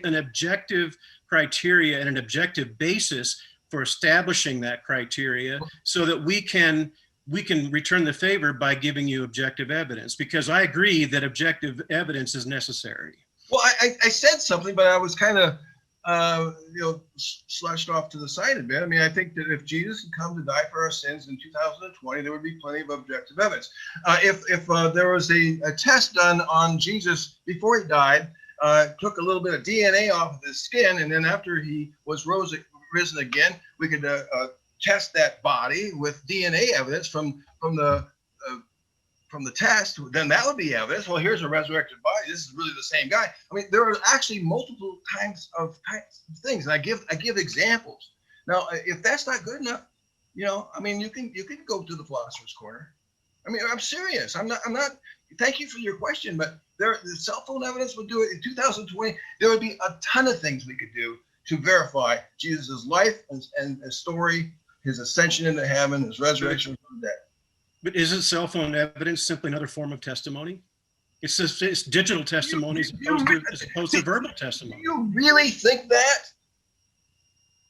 an objective criteria and an objective basis for establishing that criteria, so that we can return the favor by giving you objective evidence, because I agree that objective evidence is necessary. Well, I said something, but I was kind of slushed off to the side a bit. I mean, I think that if Jesus had come to die for our sins in 2020, there would be plenty of objective evidence. If there was a test done on Jesus before he died, took a little bit of DNA off of his skin, and then after he was risen again, we could test that body with DNA evidence from the test, then that would be evidence. Well, here's a resurrected body. This is really the same guy. I mean, there are actually multiple types of things, and I give examples. Now, if that's not good enough, I mean, you can go to the philosopher's corner. I mean, I'm serious. I'm not. Thank you for your question, but the cell phone evidence would do it in 2020. There would be a ton of things we could do to verify Jesus' life and story, his ascension into heaven, his resurrection from the dead. But isn't cell phone evidence simply another form of testimony? It's digital testimony as opposed to verbal testimony. You really think that?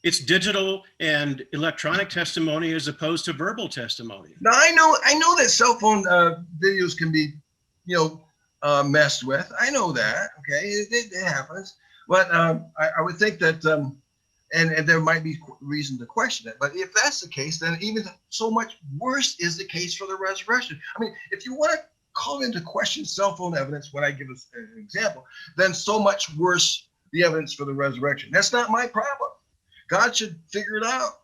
It's digital and electronic testimony as opposed to verbal testimony. Now I know that cell phone videos can be, messed with. I know that. Okay, it happens. But I would think that, and there might be reason to question it. But if that's the case, then even so much worse is the case for the resurrection. I mean, if you want to call into question cell phone evidence when I give us an example, then so much worse the evidence for the resurrection. That's not my problem. God should figure it out.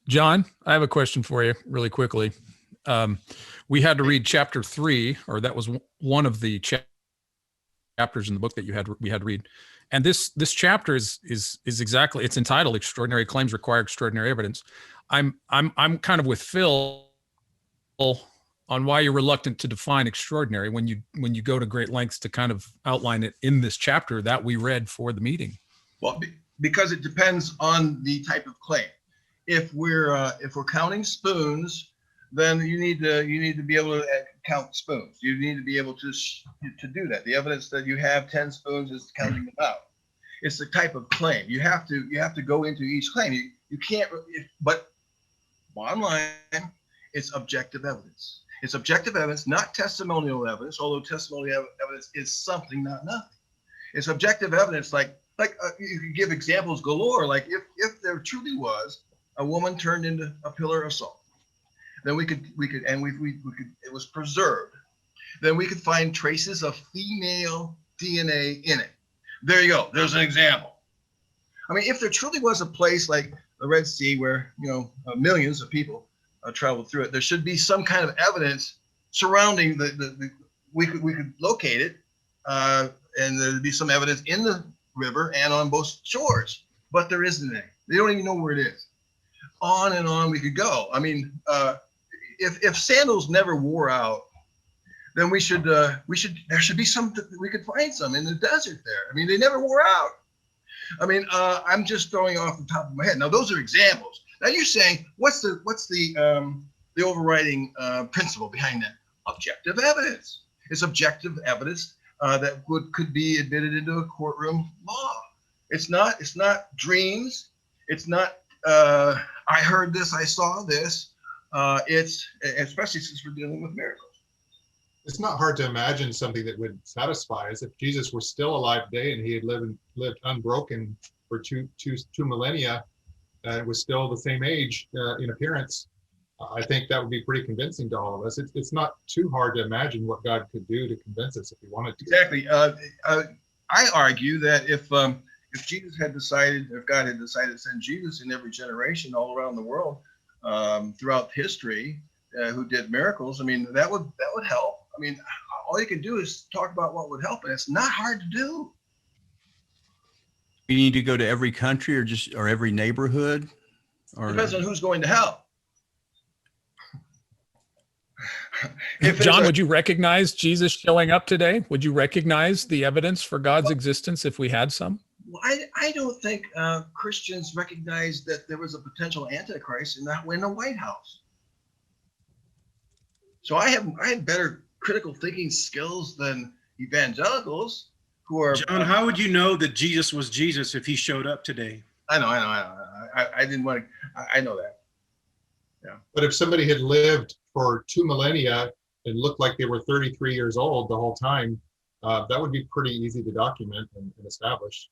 John, I have a question for you really quickly. We had to read chapter 3, or that was one of the chapters in the book that we had to read. And this chapter is exactly, it's entitled Extraordinary Claims Require Extraordinary Evidence. I'm kind of with Phil on why you're reluctant to define extraordinary when you go to great lengths to kind of outline it in this chapter that we read for the meeting. Well, because it depends on the type of claim. If we're counting spoons, then you need to be able to count spoons. You need to be able to do that. The evidence that you have 10 spoons is counting them out. It's the type of claim. You have to go into each claim. You can't. But bottom line, it's objective evidence. It's objective evidence, not testimonial evidence. Although testimonial evidence is something, not nothing. It's objective evidence. Like you can give examples galore. Like if there truly was a woman turned into a pillar of salt, then we could it was preserved. Then we could find traces of female DNA in it. There you go. There's an example. I mean, if there truly was a place like the Red Sea where millions of people traveled through it, there should be some kind of evidence surrounding we could locate it, and there'd be some evidence in the river and on both shores. But there isn't any. They don't even know where it is. On and on we could go. I mean, if sandals never wore out, then there should be some, we could find some in the desert there. I mean, they never wore out. I mean, I'm just throwing off the top of my head. Now, those are examples. Now you're saying, what's the overriding principle behind that? Objective evidence. It's objective evidence that could be admitted into a courtroom law. It's not dreams. It's not I heard this, I saw this. It's especially since we're dealing with miracles. It's not hard to imagine something that would satisfy us if Jesus were still alive today and he had lived unbroken for two millennia and was still the same age in appearance. I think that would be pretty convincing to all of us. It's not too hard to imagine what God could do to convince us if he wanted to. Exactly. I argue that if Jesus had decided, if God had decided to send Jesus in every generation all around the world throughout history, who did miracles, I mean, that would help. I mean, all you can do is talk about what would help, and it's not hard to do. You need to go to every country or every neighborhood? Or depends on who's going to help. John, would you recognize Jesus showing up today? Would you recognize the evidence for God's existence if we had some? Well, I don't think Christians recognize that there was a potential Antichrist in the White House. So I have better critical thinking skills than evangelicals who are. John, how would you know that Jesus was Jesus if he showed up today? I know. I didn't want to. I know that. Yeah. But if somebody had lived for 2 millennia and looked like they were 33 years old the whole time, that would be pretty easy to document and establish.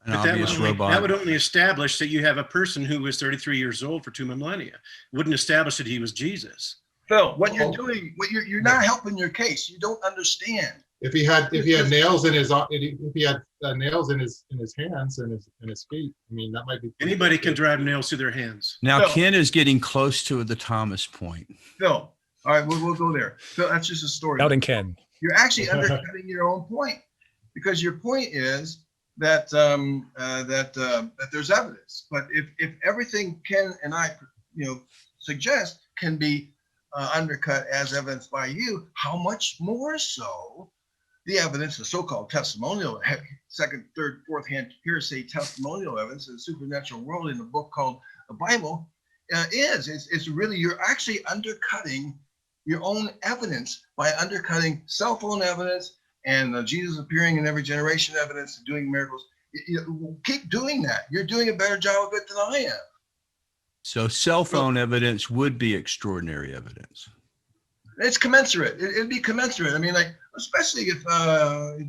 But that would only establish that you have a person who was 33 years old for 2 millennia. It wouldn't establish that he was Jesus. Phil, what you're doing, you're not helping your case. You don't understand. If he had nails in his nails in his hands and his feet, I mean, that might be. Anybody can drive nails through their hands. Now, Phil, Ken is getting close to the Thomas point. Phil, all right, we'll go there. Phil, that's just a story. Out in Ken. You're actually undercutting your own point, because your point is that that there's evidence. But if everything Ken and I suggest can be undercut as evidenced by you, how much more so the evidence, the so-called testimonial, second, third, fourth hand hearsay testimonial evidence in the supernatural world in a book called the Bible is really, you're actually undercutting your own evidence by undercutting cell phone evidence and Jesus appearing in every generation evidence and doing miracles. Keep doing that. You're doing a better job of it than I am. So cell phone evidence would be extraordinary evidence. It's commensurate. It'd be commensurate. I mean, like, especially if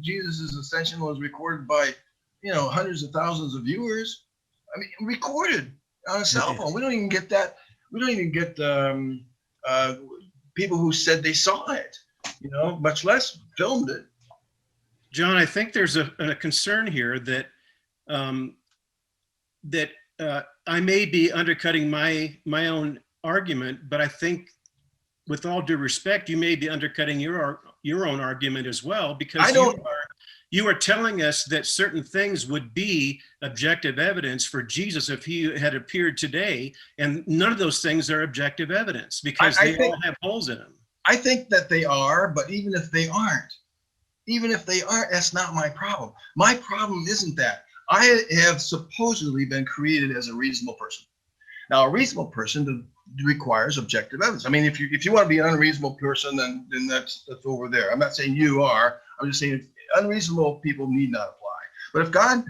Jesus' ascension was recorded by, hundreds of thousands of viewers. I mean, recorded on a cell phone. We don't even get that. We don't even get people who said they saw it, much less filmed it. John, I think there's a concern here that that I may be undercutting my own argument, but I think, with all due respect, you may be undercutting your own argument as well, because you are telling us that certain things would be objective evidence for Jesus if he had appeared today, and none of those things are objective evidence because they all have holes in them. I think that they are, but even if they aren't, that's not my problem. My problem isn't that. I have supposedly been created as a reasonable person. Now, a reasonable person requires objective evidence. I mean, if you want to be an unreasonable person, then that's over there. I'm not saying you are. I'm just saying unreasonable people need not apply. But if God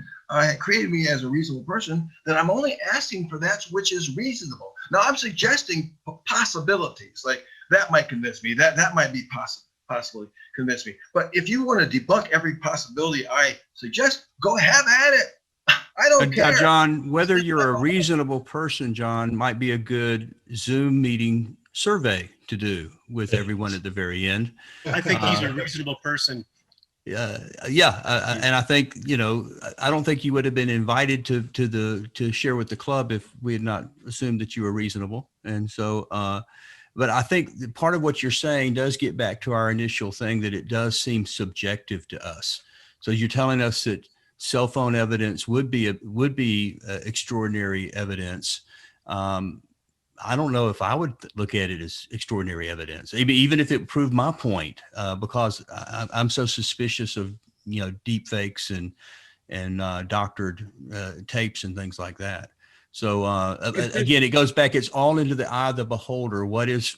created me as a reasonable person, then I'm only asking for that which is reasonable. Now, I'm suggesting possibilities, like that might convince me, that might be possibly convince me. But if you want to debunk every possibility I suggest, go have at it. I don't care. John, whether you're a reasonable person, John, might be a good Zoom meeting survey to do with everyone at the very end. I think he's a reasonable person. And I think, I don't think you would have been invited to share with the club if we had not assumed that you were reasonable. And so, but I think part of what you're saying does get back to our initial thing, that it does seem subjective to us. So you're telling us that cell phone evidence would be extraordinary evidence. I don't know if I would look at it as extraordinary evidence, even if it proved my point, because I'm so suspicious of deep fakes and doctored tapes and things like that. So again, it goes back. It's all into the eye of the beholder. What is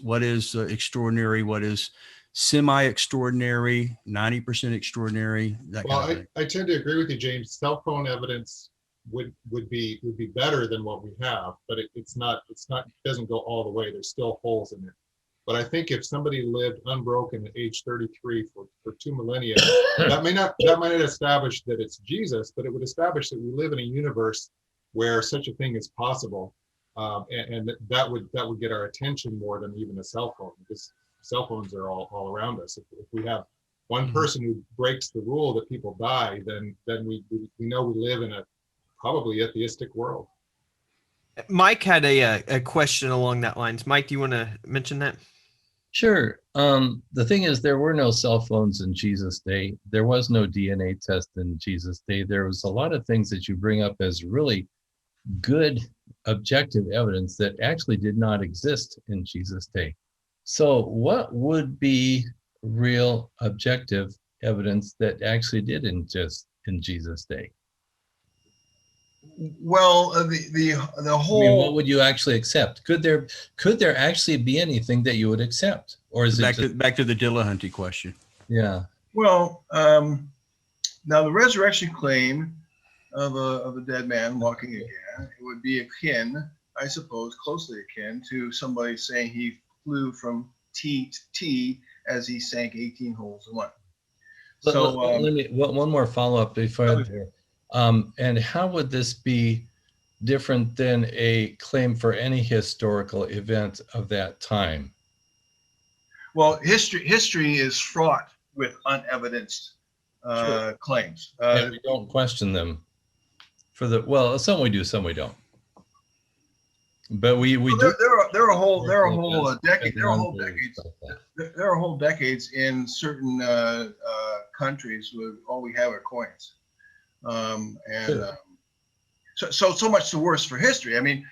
extraordinary? What is semi-extraordinary? 90% extraordinary? I tend to agree with you, James. Cell phone evidence would be better than what we have, but it doesn't go all the way. There's still holes in it. But I think if somebody lived unbroken at age 33 for 2 millennia, that might not establish that it's Jesus, but it would establish that we live in a universe where such a thing is possible, and that would get our attention more than even a cell phone, because cell phones are all around us. If we have one person who breaks the rule that people die, then we know we live in a probably atheistic world. Mike had a question along that lines. Mike, do you want to mention that? Sure. The thing is, there were no cell phones in Jesus' day. There was no DNA test in Jesus' day. There was a lot of things that you bring up as really good objective evidence that actually did not exist in Jesus' day. So what would be real objective evidence that actually did exist in Jesus' day? Well, the whole. I mean, what would you actually accept? Could there actually be anything that you would accept, or is back to the Dillahunty question? Yeah. Well, now the resurrection claim of a dead man walking again, it would be akin, I suppose, closely akin to somebody saying he flew from T to T as he sank 18 holes in one. So let me one more follow up before there. And how would this be different than a claim for any historical event of that time? Well, history is fraught with unevidenced claims. And we don't question them. Some we do, some we don't. But we do. There are whole decades in certain countries with all we have are coins. So much the worse for history. I mean,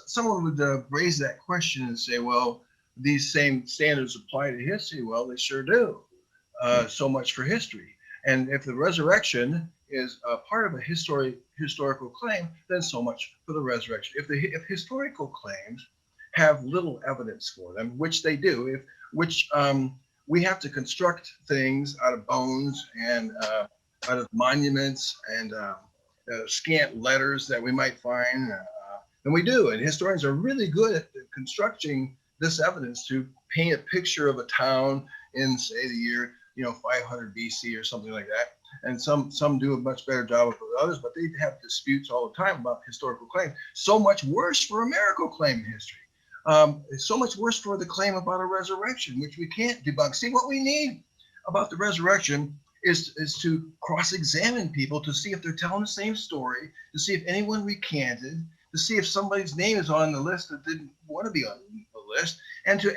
someone would raise that question and say, well, these same standards apply to history. Well, they sure do. So much for history. And if the resurrection is a part of a historical claim, then so much for the resurrection. If historical claims have little evidence for them, which they do, we have to construct things out of bones and out of monuments and scant letters that we might find, and we do. And historians are really good at constructing this evidence to paint a picture of a town in, say, the year 500 BC or something like that. And some do a much better job of others, but they have disputes all the time about historical claims. So much worse for a miracle claim in history. It's so much worse for the claim about a resurrection, which we can't debunk. See, what we need about the resurrection is to cross-examine people to see if they're telling the same story, to see if anyone recanted, to see if somebody's name is on the list that didn't want to be on the list, and to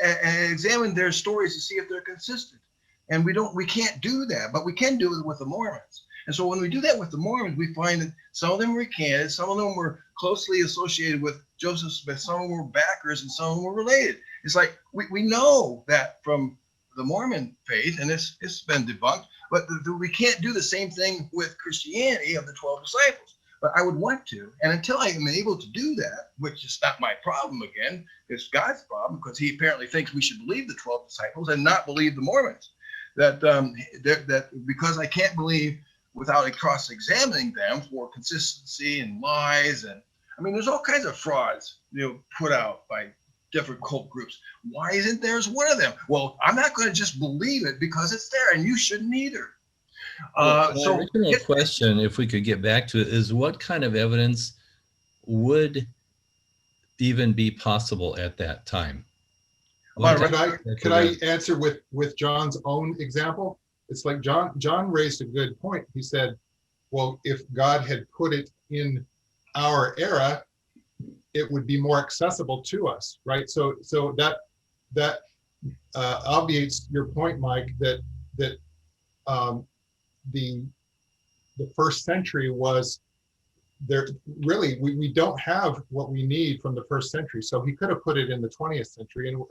examine their stories to see if they're consistent. And we can't do that, but we can do it with the Mormons. And so when we do that with the Mormons, we find that some of them were recanted, some of them were closely associated with Joseph Smith, some of them were backers, and some of them were related. It's like we know that from the Mormon faith, and it's been debunked, but we can't do the same thing with Christianity of the 12 disciples. But I would want to, and until I am able to do that, which is not my problem again, it's God's problem, because he apparently thinks we should believe the 12 disciples and not believe the Mormons. That because I can't believe without cross-examining them for consistency and lies, and I mean, there's all kinds of frauds, put out by different cult groups. Why isn't theirs one of them? Well, I'm not going to just believe it because it's there, and you shouldn't either. So the original question, if we could get back to it, is what kind of evidence would even be possible at that time? Could I answer with John's own example? It's like John raised a good point. He said, well, if God had put it in our era, it would be more accessible to us, right? So that obviates your point, Mike, that the first century was there. Really, we don't have what we need from the first century. So he could have put it in the 20th century. And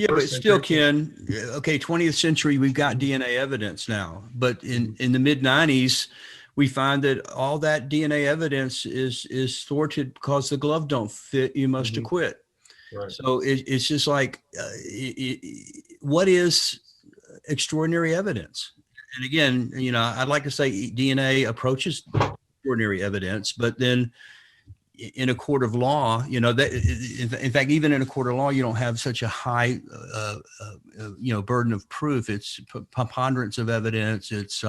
but still, Ken, okay, 20th century, we've got DNA evidence now. But in the mid 90s, we find that all that DNA evidence is thwarted because the glove don't fit. You must acquit. Right. So it's just like, what is extraordinary evidence? And again, I'd like to say DNA approaches extraordinary evidence, but then in a court of law, that in fact, even in a court of law, you don't have such a high, burden of proof. It's preponderance of evidence. It's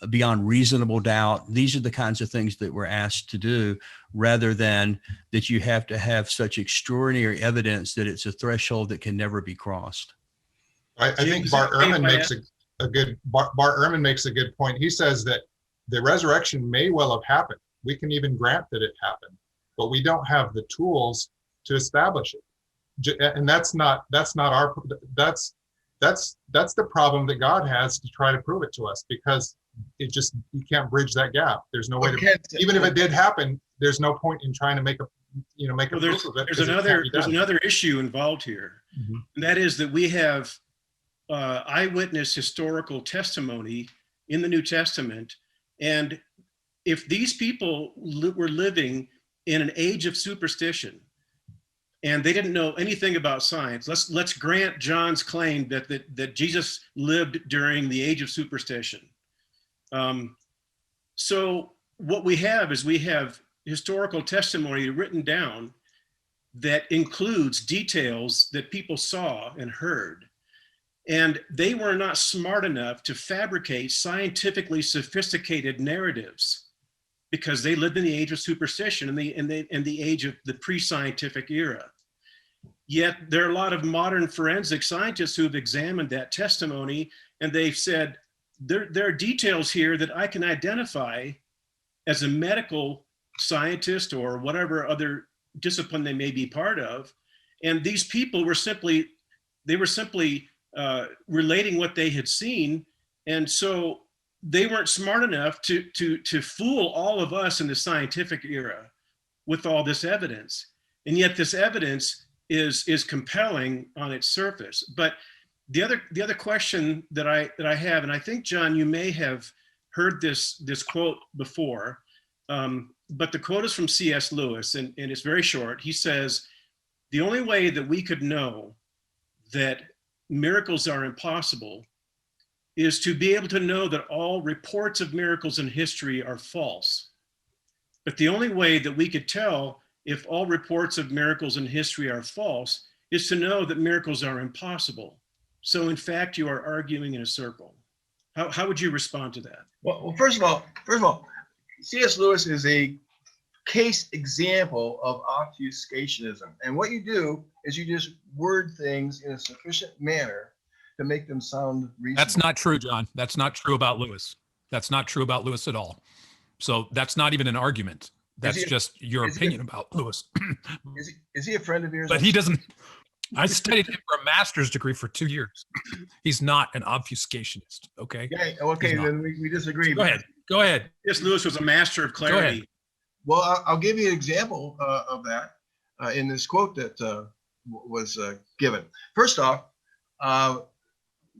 beyond reasonable doubt. These are the kinds of things that we're asked to do, rather than that you have to have such extraordinary evidence that it's a threshold that can never be crossed. I think Bart Ehrman makes a good point. He says that the resurrection may well have happened. We can even grant that it happened, but we don't have the tools to establish it. And that's the problem that God has to try to prove it to us, because you can't bridge that gap. There's no way to, even if it did happen, there's no point in trying to make a proof of it. There's another issue involved here, and that is that we have eyewitness historical testimony in the New Testament. And if these people were living in an age of superstition and they didn't know anything about science, let's grant John's claim that Jesus lived during the age of superstition. So what we have is historical testimony written down that includes details that people saw and heard. And they were not smart enough to fabricate scientifically sophisticated narratives, because they lived in the age of superstition and the age of the pre-scientific era. Yet there are a lot of modern forensic scientists who have examined that testimony, and they've said, there are details here that I can identify as a medical scientist or whatever other discipline they may be part of. And these people were simply relating what they had seen. And so they weren't smart enough to fool all of us in the scientific era with all this evidence. And yet this evidence is compelling on its surface. But the other question that I have, and I think, John, you may have heard this quote before, but the quote is from C.S. Lewis, and it's very short. He says, the only way that we could know that miracles are impossible is to be able to know that all reports of miracles in history are false. But the only way that we could tell if all reports of miracles in history are false is to know that miracles are impossible. So in fact, you are arguing in a circle. How would you respond to that? Well, first of all, C.S. Lewis is a case example of obfuscationism. And what you do is you just word things in a sufficient manner to make them sound reasonable. That's not true, John. That's not true about Lewis. That's not true about Lewis at all. So that's not even an argument. That's just your opinion about Lewis. Is he a friend of yours? But he doesn't. I studied him for a master's degree for 2 years. He's not an obfuscationist. Okay. Yeah. Okay. Then we disagree. Go ahead. Go ahead. Yes, Lewis was a master of clarity. Well, I'll give you an example of that in this quote that was given. First off,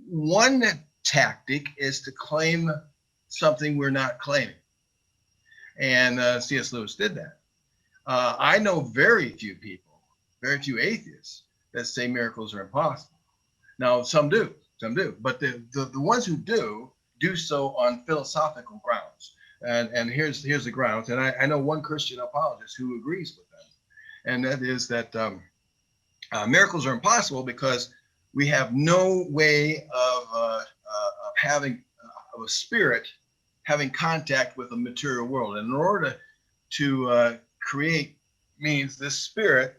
one tactic is to claim something we're not claiming. And C.S. Lewis did that. I know very few people, very few atheists that say miracles are impossible. Now, some do. But the ones who do so on philosophical grounds. And here's the grounds. And I know one Christian apologist who agrees with them. And that is that miracles are impossible because we have no way of having a spirit having contact with the material world. And in order to create means this spirit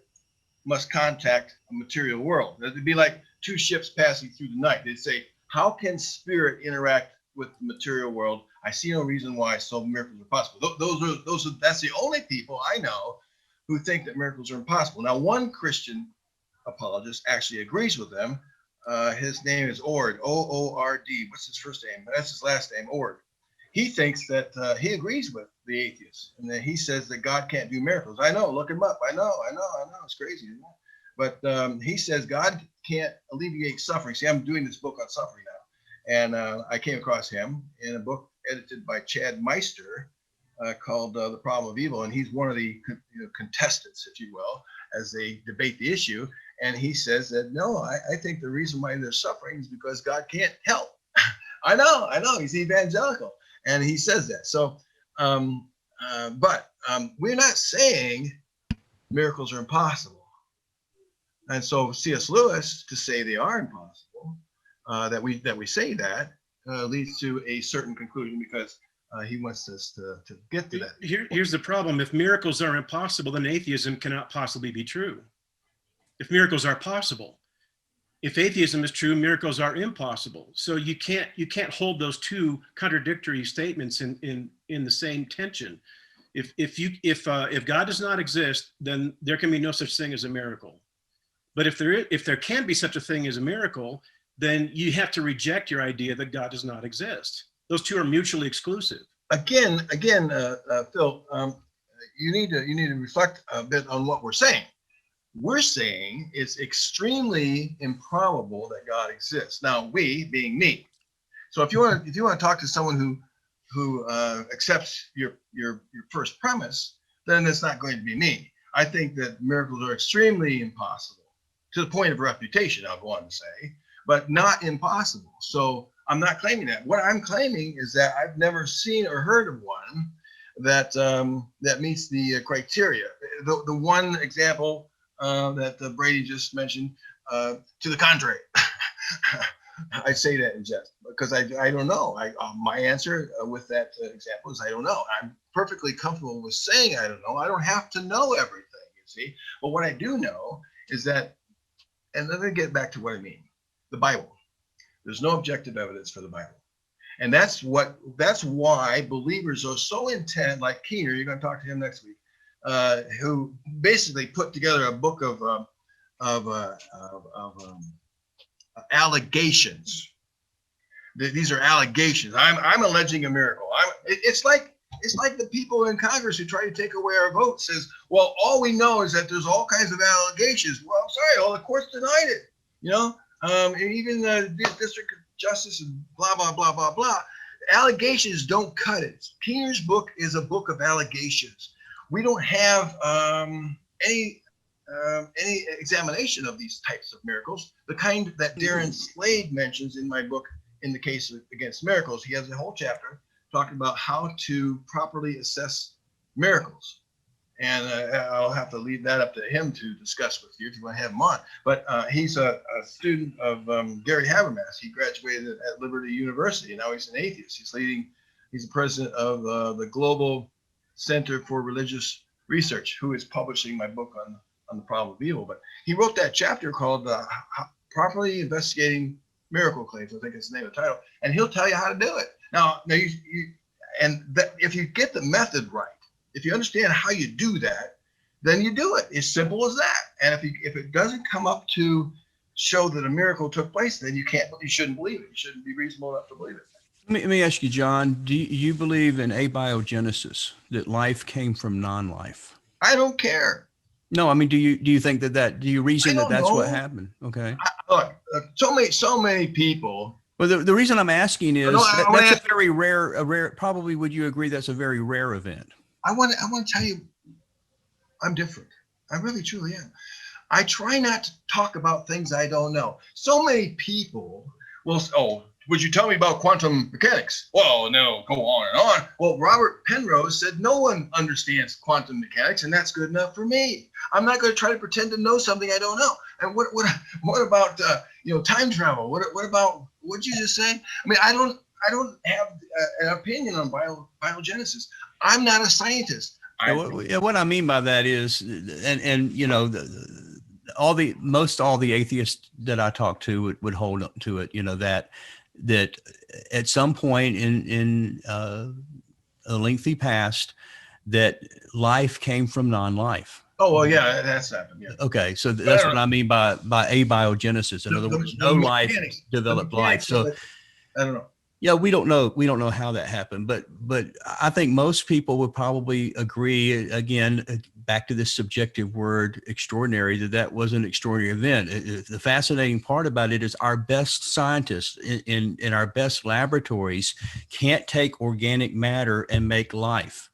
must contact a material world. It'd be like two ships passing through the night. They'd say, how can spirit interact with the material world? I see no reason why, so miracles are possible. That's the only people I know who think that miracles are impossible. Now, one Christian apologist actually agrees with them. His name is Ord, O-O-R-D. What's his first name? That's his last name, Ord. He thinks that he agrees with the atheists, and that he says that God can't do miracles. I know, look him up. I know, it's crazy, isn't it? But he says God can't alleviate suffering. See, I'm doing this book on suffering now, and I came across him in a book edited by Chad Meister called The Problem of Evil, and he's one of the contestants, if you will, as they debate the issue. And he says that, no, I think the reason why they're suffering is because God can't help. I know, he's evangelical. And he says that. So, but we're not saying miracles are impossible. And so C.S. Lewis, to say they are impossible, that we say that, leads to a certain conclusion because he wants us to get to that. Here's the problem. If miracles are impossible, then atheism cannot possibly be true. If miracles are possible. If atheism is true, miracles are impossible. So you can't hold those two contradictory statements in the same tension. If God does not exist, then there can be no such thing as a miracle. But if there can be such a thing as a miracle, then you have to reject your idea that God does not exist. Those two are mutually exclusive. Again, Phil, you need to reflect a bit on what we're saying. We're saying it's extremely improbable that God exists. Now, we being me. So if you want to talk to someone who accepts your first premise, then it's not going to be me. I think that miracles are extremely impossible to the point of refutation, I'll go on to say, but not impossible. So I'm not claiming that. What I'm claiming is that I've never seen or heard of one that meets the criteria. The one example that Brady just mentioned, to the contrary. I say that in jest because I don't know. My answer with that example is I don't know. I'm perfectly comfortable with saying I don't know. I don't have to know everything, you see. But what I do know is that, and let me get back to what I mean. The Bible. There's no objective evidence for the Bible. And that's why believers are so intent, like Keener, you're going to talk to him next week, who basically put together a book of allegations. These are allegations. I'm alleging a miracle. It's like the people in Congress who try to take away our vote says, well, all we know is that there's all kinds of allegations. Well, I'm sorry, all the courts denied it. And even the district justice and blah blah blah blah blah. Allegations don't cut it. Keener's book is a book of allegations. We don't have any examination of these types of miracles, the kind that Darren Slade mentions in my book, In the Case Against Miracles. He has a whole chapter talking about how to properly assess miracles. And I'll have to leave that up to him to discuss with you if you want to have him on. But he's a student of Gary Habermas. He graduated at Liberty University, and now he's an atheist. He's the president of the Global Center for Religious Research, who is publishing my book on the problem of evil. But he wrote that chapter called Properly Investigating Miracle Claims. I think it's the name of the title. And he'll tell you how to do it. Now if you get the method right, If you understand how you do that, then you do it. It's simple as that. And if it doesn't come up to show that a miracle took place, then you shouldn't believe it. You shouldn't be reasonable enough to believe it. Let me ask you, John, do you believe in abiogenesis, that life came from non-life? I don't care. No, I mean, do you think do you reason that that's what know. happened? Okay. Look, so many people. Well, the reason I'm asking is that's a very rare, probably would you agree that's a very rare event? I want to tell you, I'm different. I really, truly am. I try not to talk about things I don't know. So many people will say, oh, would you tell me about quantum mechanics? Well, no, go on and on. Well, Robert Penrose said no one understands quantum mechanics, and that's good enough for me. I'm not going to try to pretend to know something I don't know. And what about time travel? What about what you just say? I mean, I don't have an opinion on biogenesis. I'm not a scientist. What I mean by that is, and all the atheists that I talk to would hold up to it. That at some point in a lengthy past, that life came from non-life. Oh, well, yeah, that's happened. Yeah. Okay, so that's what I mean by abiogenesis. In other words, no life developed life. So I don't know. Yeah, we don't know how that happened, but I think most people would probably agree, again, back to this subjective word extraordinary, that was an extraordinary event. The fascinating part about it is our best scientists in our best laboratories can't take organic matter and make life.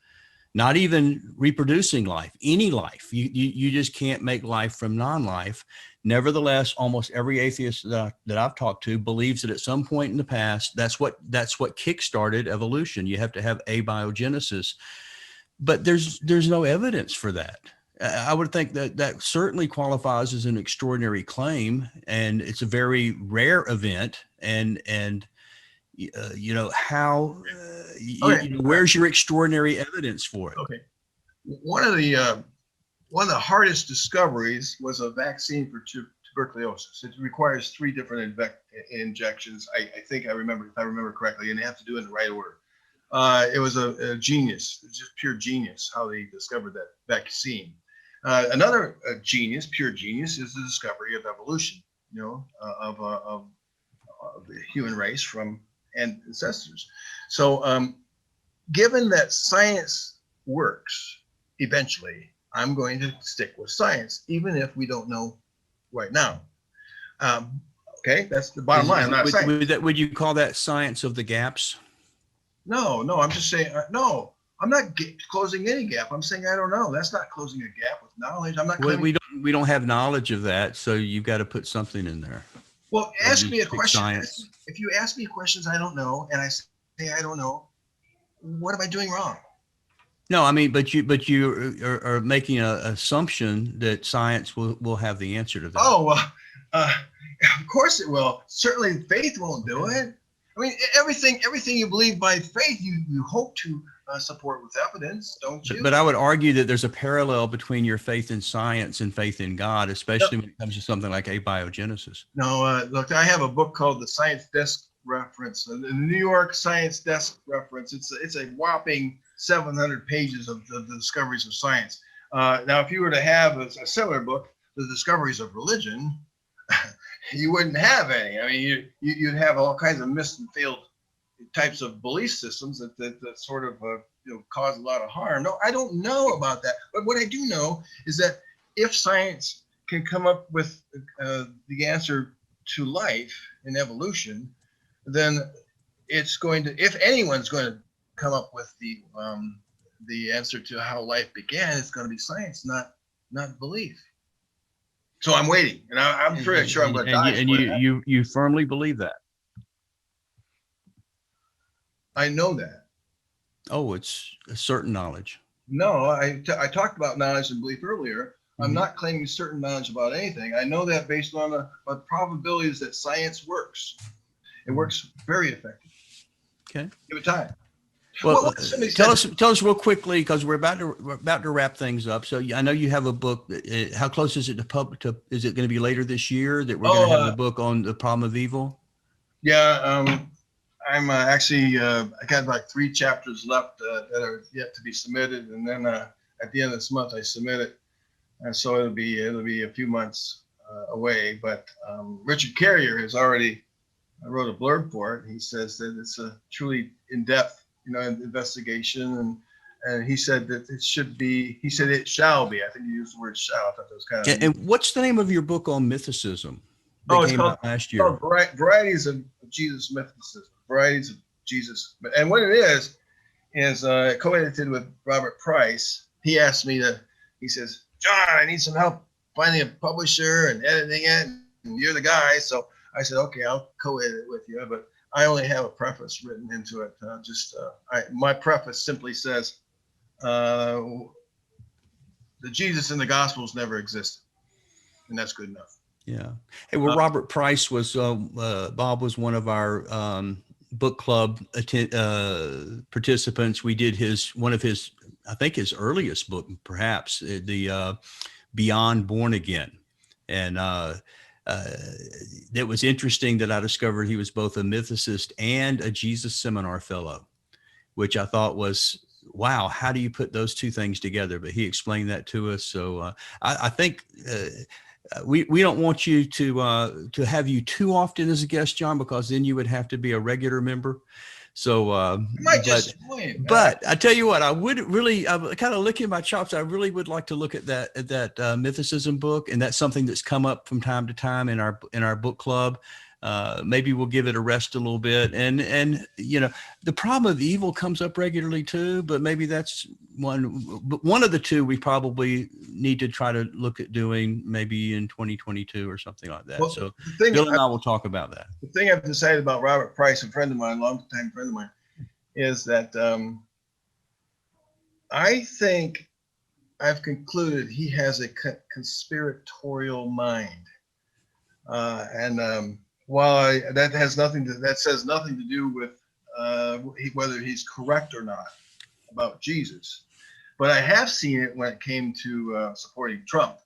Not even reproducing life, any life. You just can't make life from non-life. Nevertheless, almost every atheist that I've talked to believes that at some point in the past, that's what kickstarted evolution. You have to have abiogenesis, but there's no evidence for that. I would think that certainly qualifies as an extraordinary claim, and it's a very rare event. Where's your extraordinary evidence for it? Okay, one of the hardest discoveries was a vaccine for tuberculosis. It requires 3 different injections. I think I remember, if I remember correctly, and they have to do it in the right order. It was a genius. It's just pure genius how they discovered that vaccine. Another pure genius, is the discovery of evolution. Of the human race from ancestors. So, given that science works, eventually, I'm going to stick with science, even if we don't know right now. Okay, that's the bottom line. I'm not saying. Would you call that science of the gaps? No, I'm just saying, no, I'm not closing any gap. I'm saying I don't know. That's not closing a gap with knowledge. I'm not. We don't have knowledge of that, so you've got to put something in there. Well, ask me a question. If you ask me questions I don't know, and I say I don't know, what am I doing wrong? No, I mean, but you are making an assumption that science will have the answer to that. Oh, well, of course it will. Certainly faith won't do it. I mean, everything you believe by faith, you hope to support with evidence, don't you? But I would argue that there's a parallel between your faith in science and faith in God, especially when it comes to something like abiogenesis. No, look, I have a book called the Science Desk Reference, the New York Science Desk Reference. It's a whopping 700 pages of the discoveries of science. Now, if you were to have a similar book, The Discoveries of Religion, you wouldn't have any. I mean, you'd have all kinds of missed and failed types of belief systems that sort of cause a lot of harm. No, I don't know about that. But what I do know is that if science can come up with the answer to life and evolution, then it's going to, if anyone's going to come up with the answer to how life began, it's going to be science, not belief. So I'm waiting, and I'm pretty sure I'm going to die. And you firmly believe that? I know that. Oh, it's a certain knowledge. No, I talked about knowledge and belief earlier. I'm not claiming certain knowledge about anything. I know that based on the probabilities that science works. It works very effectively. Okay. Give it time. Well, tell us real quickly, because we're about to wrap things up. So I know you have a book. How close is it to public? Is it going to be later this year that we're going to have the book on the problem of evil? Yeah, I'm actually I got like 3 chapters left that are yet to be submitted, and then at the end of this month I submit it, and so it'll be a few months away. But Richard Carrier has already wrote a blurb for it. He says that it's a truly in-depth, investigation, and he said that it should be. He said it shall be. I think he used the word "shall." I thought that was kind of. And what's the name of your book on mythicism that Oh, it's came out last year? called Varieties of Jesus Mythicism. Varieties of Jesus. And what it is co-edited with Robert Price. He asked me he says, John, I need some help finding a publisher and editing it. And you're the guy. So I said, okay, I'll co-edit it with you. But I only have a preface written into it. My preface simply says, the Jesus in the Gospels never existed. And that's good enough. Yeah. Hey, well, Robert Price was, Bob was one of our book club participants. We did one of his, I think his earliest book, perhaps, the Beyond Born Again. And it was interesting that I discovered he was both a mythicist and a Jesus Seminar Fellow, which I thought was, wow, how do you put those two things together? But he explained that to us. So I think we don't want you to have you too often as a guest, John, because then you would have to be a regular member. So, but I tell you what, I would really, I'm kind of licking my chops. I really would like to look at that mythicism book, and that's something that's come up from time to time in our book club. Maybe we'll give it a rest a little bit, and the problem of evil comes up regularly too. But maybe that's one of the two we probably need to try to look at doing maybe in 2022 or something like that. Well, so Bill and I will talk about that. The thing I've decided about Robert Price, a friend of mine, longtime friend of mine, is that I think I've concluded he has a conspiratorial mind, while that says nothing to do with whether he's correct or not about Jesus, but I have seen it when it came to supporting Trump.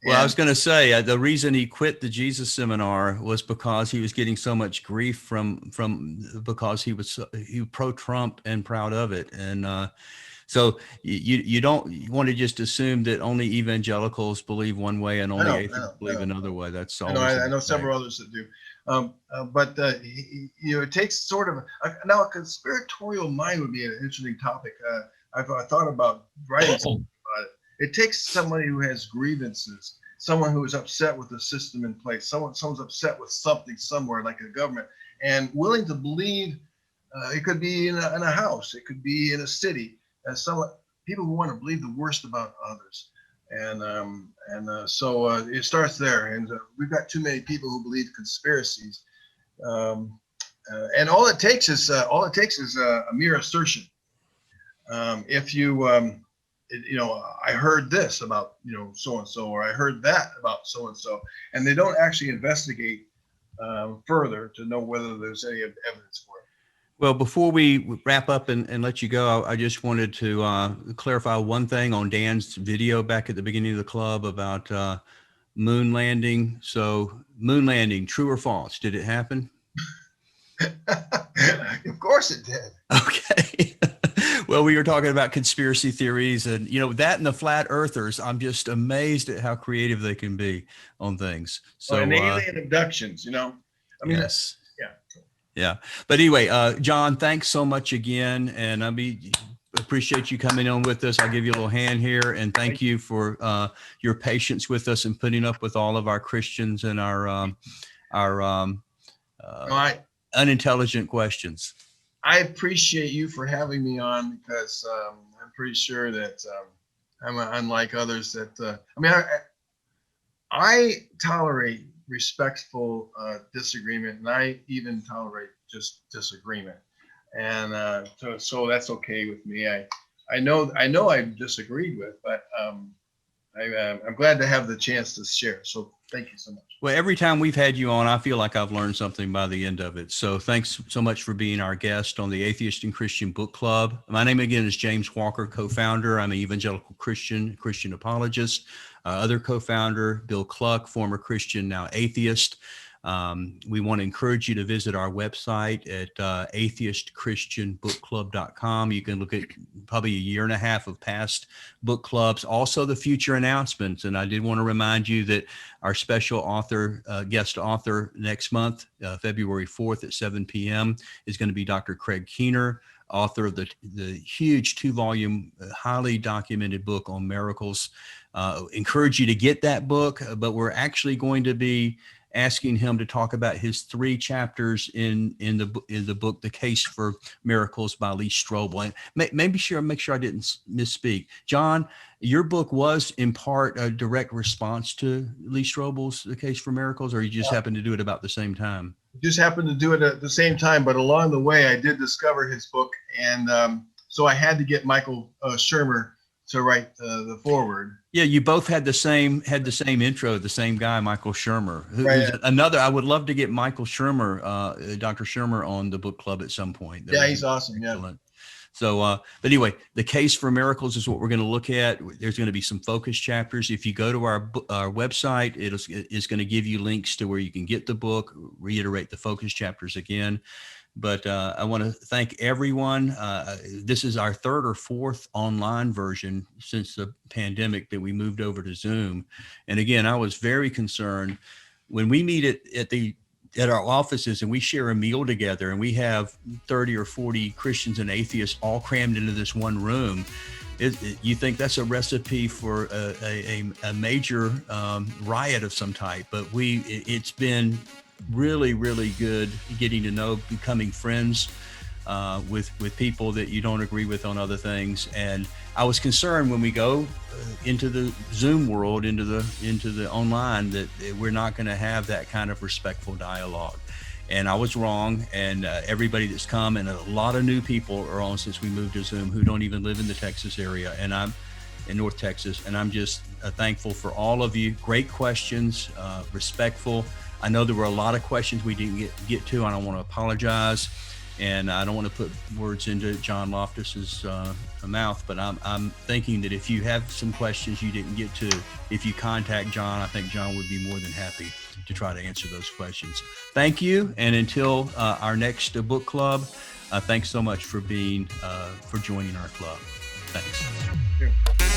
Well, I was going to say the reason he quit the Jesus Seminar was because he was getting so much grief because he was pro-Trump and proud of it, and so you don't want to just assume that only evangelicals believe one way and only atheists believe another way. That's all. I know several others that do. But it takes sort of now a conspiratorial mind would be an interesting topic. I've thought about writing something about it. It takes somebody who has grievances, someone who is upset with the system in place, someone's upset with something somewhere like a government, and willing to believe. It could be in a house, it could be in a city. People who want to believe the worst about others. So it starts there, and we've got too many people who believe conspiracies, and all it takes is a mere assertion. If you I heard this about so and so, or I heard that about so and so, and they don't actually investigate further to know whether there's any evidence for it. Well, before we wrap up and let you go, I just wanted to clarify one thing on Dan's video back at the beginning of the club about moon landing. So moon landing, true or false? Did it happen? Of course it did. Okay. Well, we were talking about conspiracy theories and, that and the flat earthers. I'm just amazed at how creative they can be on things. So and alien abductions, yes. Yeah. But anyway, John, thanks so much again. And appreciate you coming on with us. I'll give you a little hand here, and thank you for your patience with us and putting up with all of our Christians and our unintelligent questions. I appreciate you for having me on, because I'm pretty sure that I'm unlike others that, I tolerate respectful disagreement, and I even tolerate just disagreement, and so that's okay with me. I know I've disagreed with, but I'm glad to have the chance to share. So thank you so much. Well, every time we've had you on, I feel like I've learned something by the end of it. So thanks so much for being our guest on the Atheist and Christian Book Club. My name again is James Walker, co-founder. I'm an evangelical Christian apologist. Other co-founder, Bill Cluck, former Christian, now atheist. We want to encourage you to visit our website at atheistchristianbookclub.com. You can look at probably a year and a half of past book clubs, also the future announcements. And I did want to remind you that our special author, guest author next month, February 4th at 7 p.m. is going to be Dr. Craig Keener, author of the huge 2-volume, highly documented book on miracles. Encourage you to get that book, but we're actually going to be asking him to talk about his 3 chapters in the book, The Case for Miracles by Lee Strobel. And make sure I didn't misspeak. John, your book was in part a direct response to Lee Strobel's The Case for Miracles, or you just happened to do it about the same time? Just happened to do it at the same time, but along the way I did discover his book, and so I had to get Michael Shermer to write the foreword. Yeah, you both had the same intro, the same guy, Michael Shermer. Right. Another, I would love to get Michael Shermer, Dr. Shermer, on the book club at some point. Yeah, he's awesome. Excellent. So, but anyway, The Case for Miracles is what we're going to look at. There's going to be some focus chapters. If you go to our website, it's going to give you links to where you can get the book, reiterate the focus chapters again. But I want to thank everyone. This is our 3rd or 4th online version since the pandemic that we moved over to Zoom. And again, I was very concerned when we meet at our offices and we share a meal together and we have 30 or 40 Christians and atheists all crammed into this one room. You think that's a recipe for a major riot of some type, but it's been really, really good getting to know, becoming friends with people that you don't agree with on other things. And I was concerned when we go into the Zoom world, into the online, that we're not going to have that kind of respectful dialogue. And I was wrong. And everybody that's come, and a lot of new people are on since we moved to Zoom who don't even live in the Texas area, and I'm in North Texas. And I'm just thankful for all of you. Great questions, respectful. I know there were a lot of questions we didn't get to, and I want to apologize. And I don't want to put words into John Loftus's mouth, but I'm thinking that if you have some questions you didn't get to, if you contact John, I think John would be more than happy to try to answer those questions. Thank you, and until our next book club, thanks so much for joining our club. Thanks.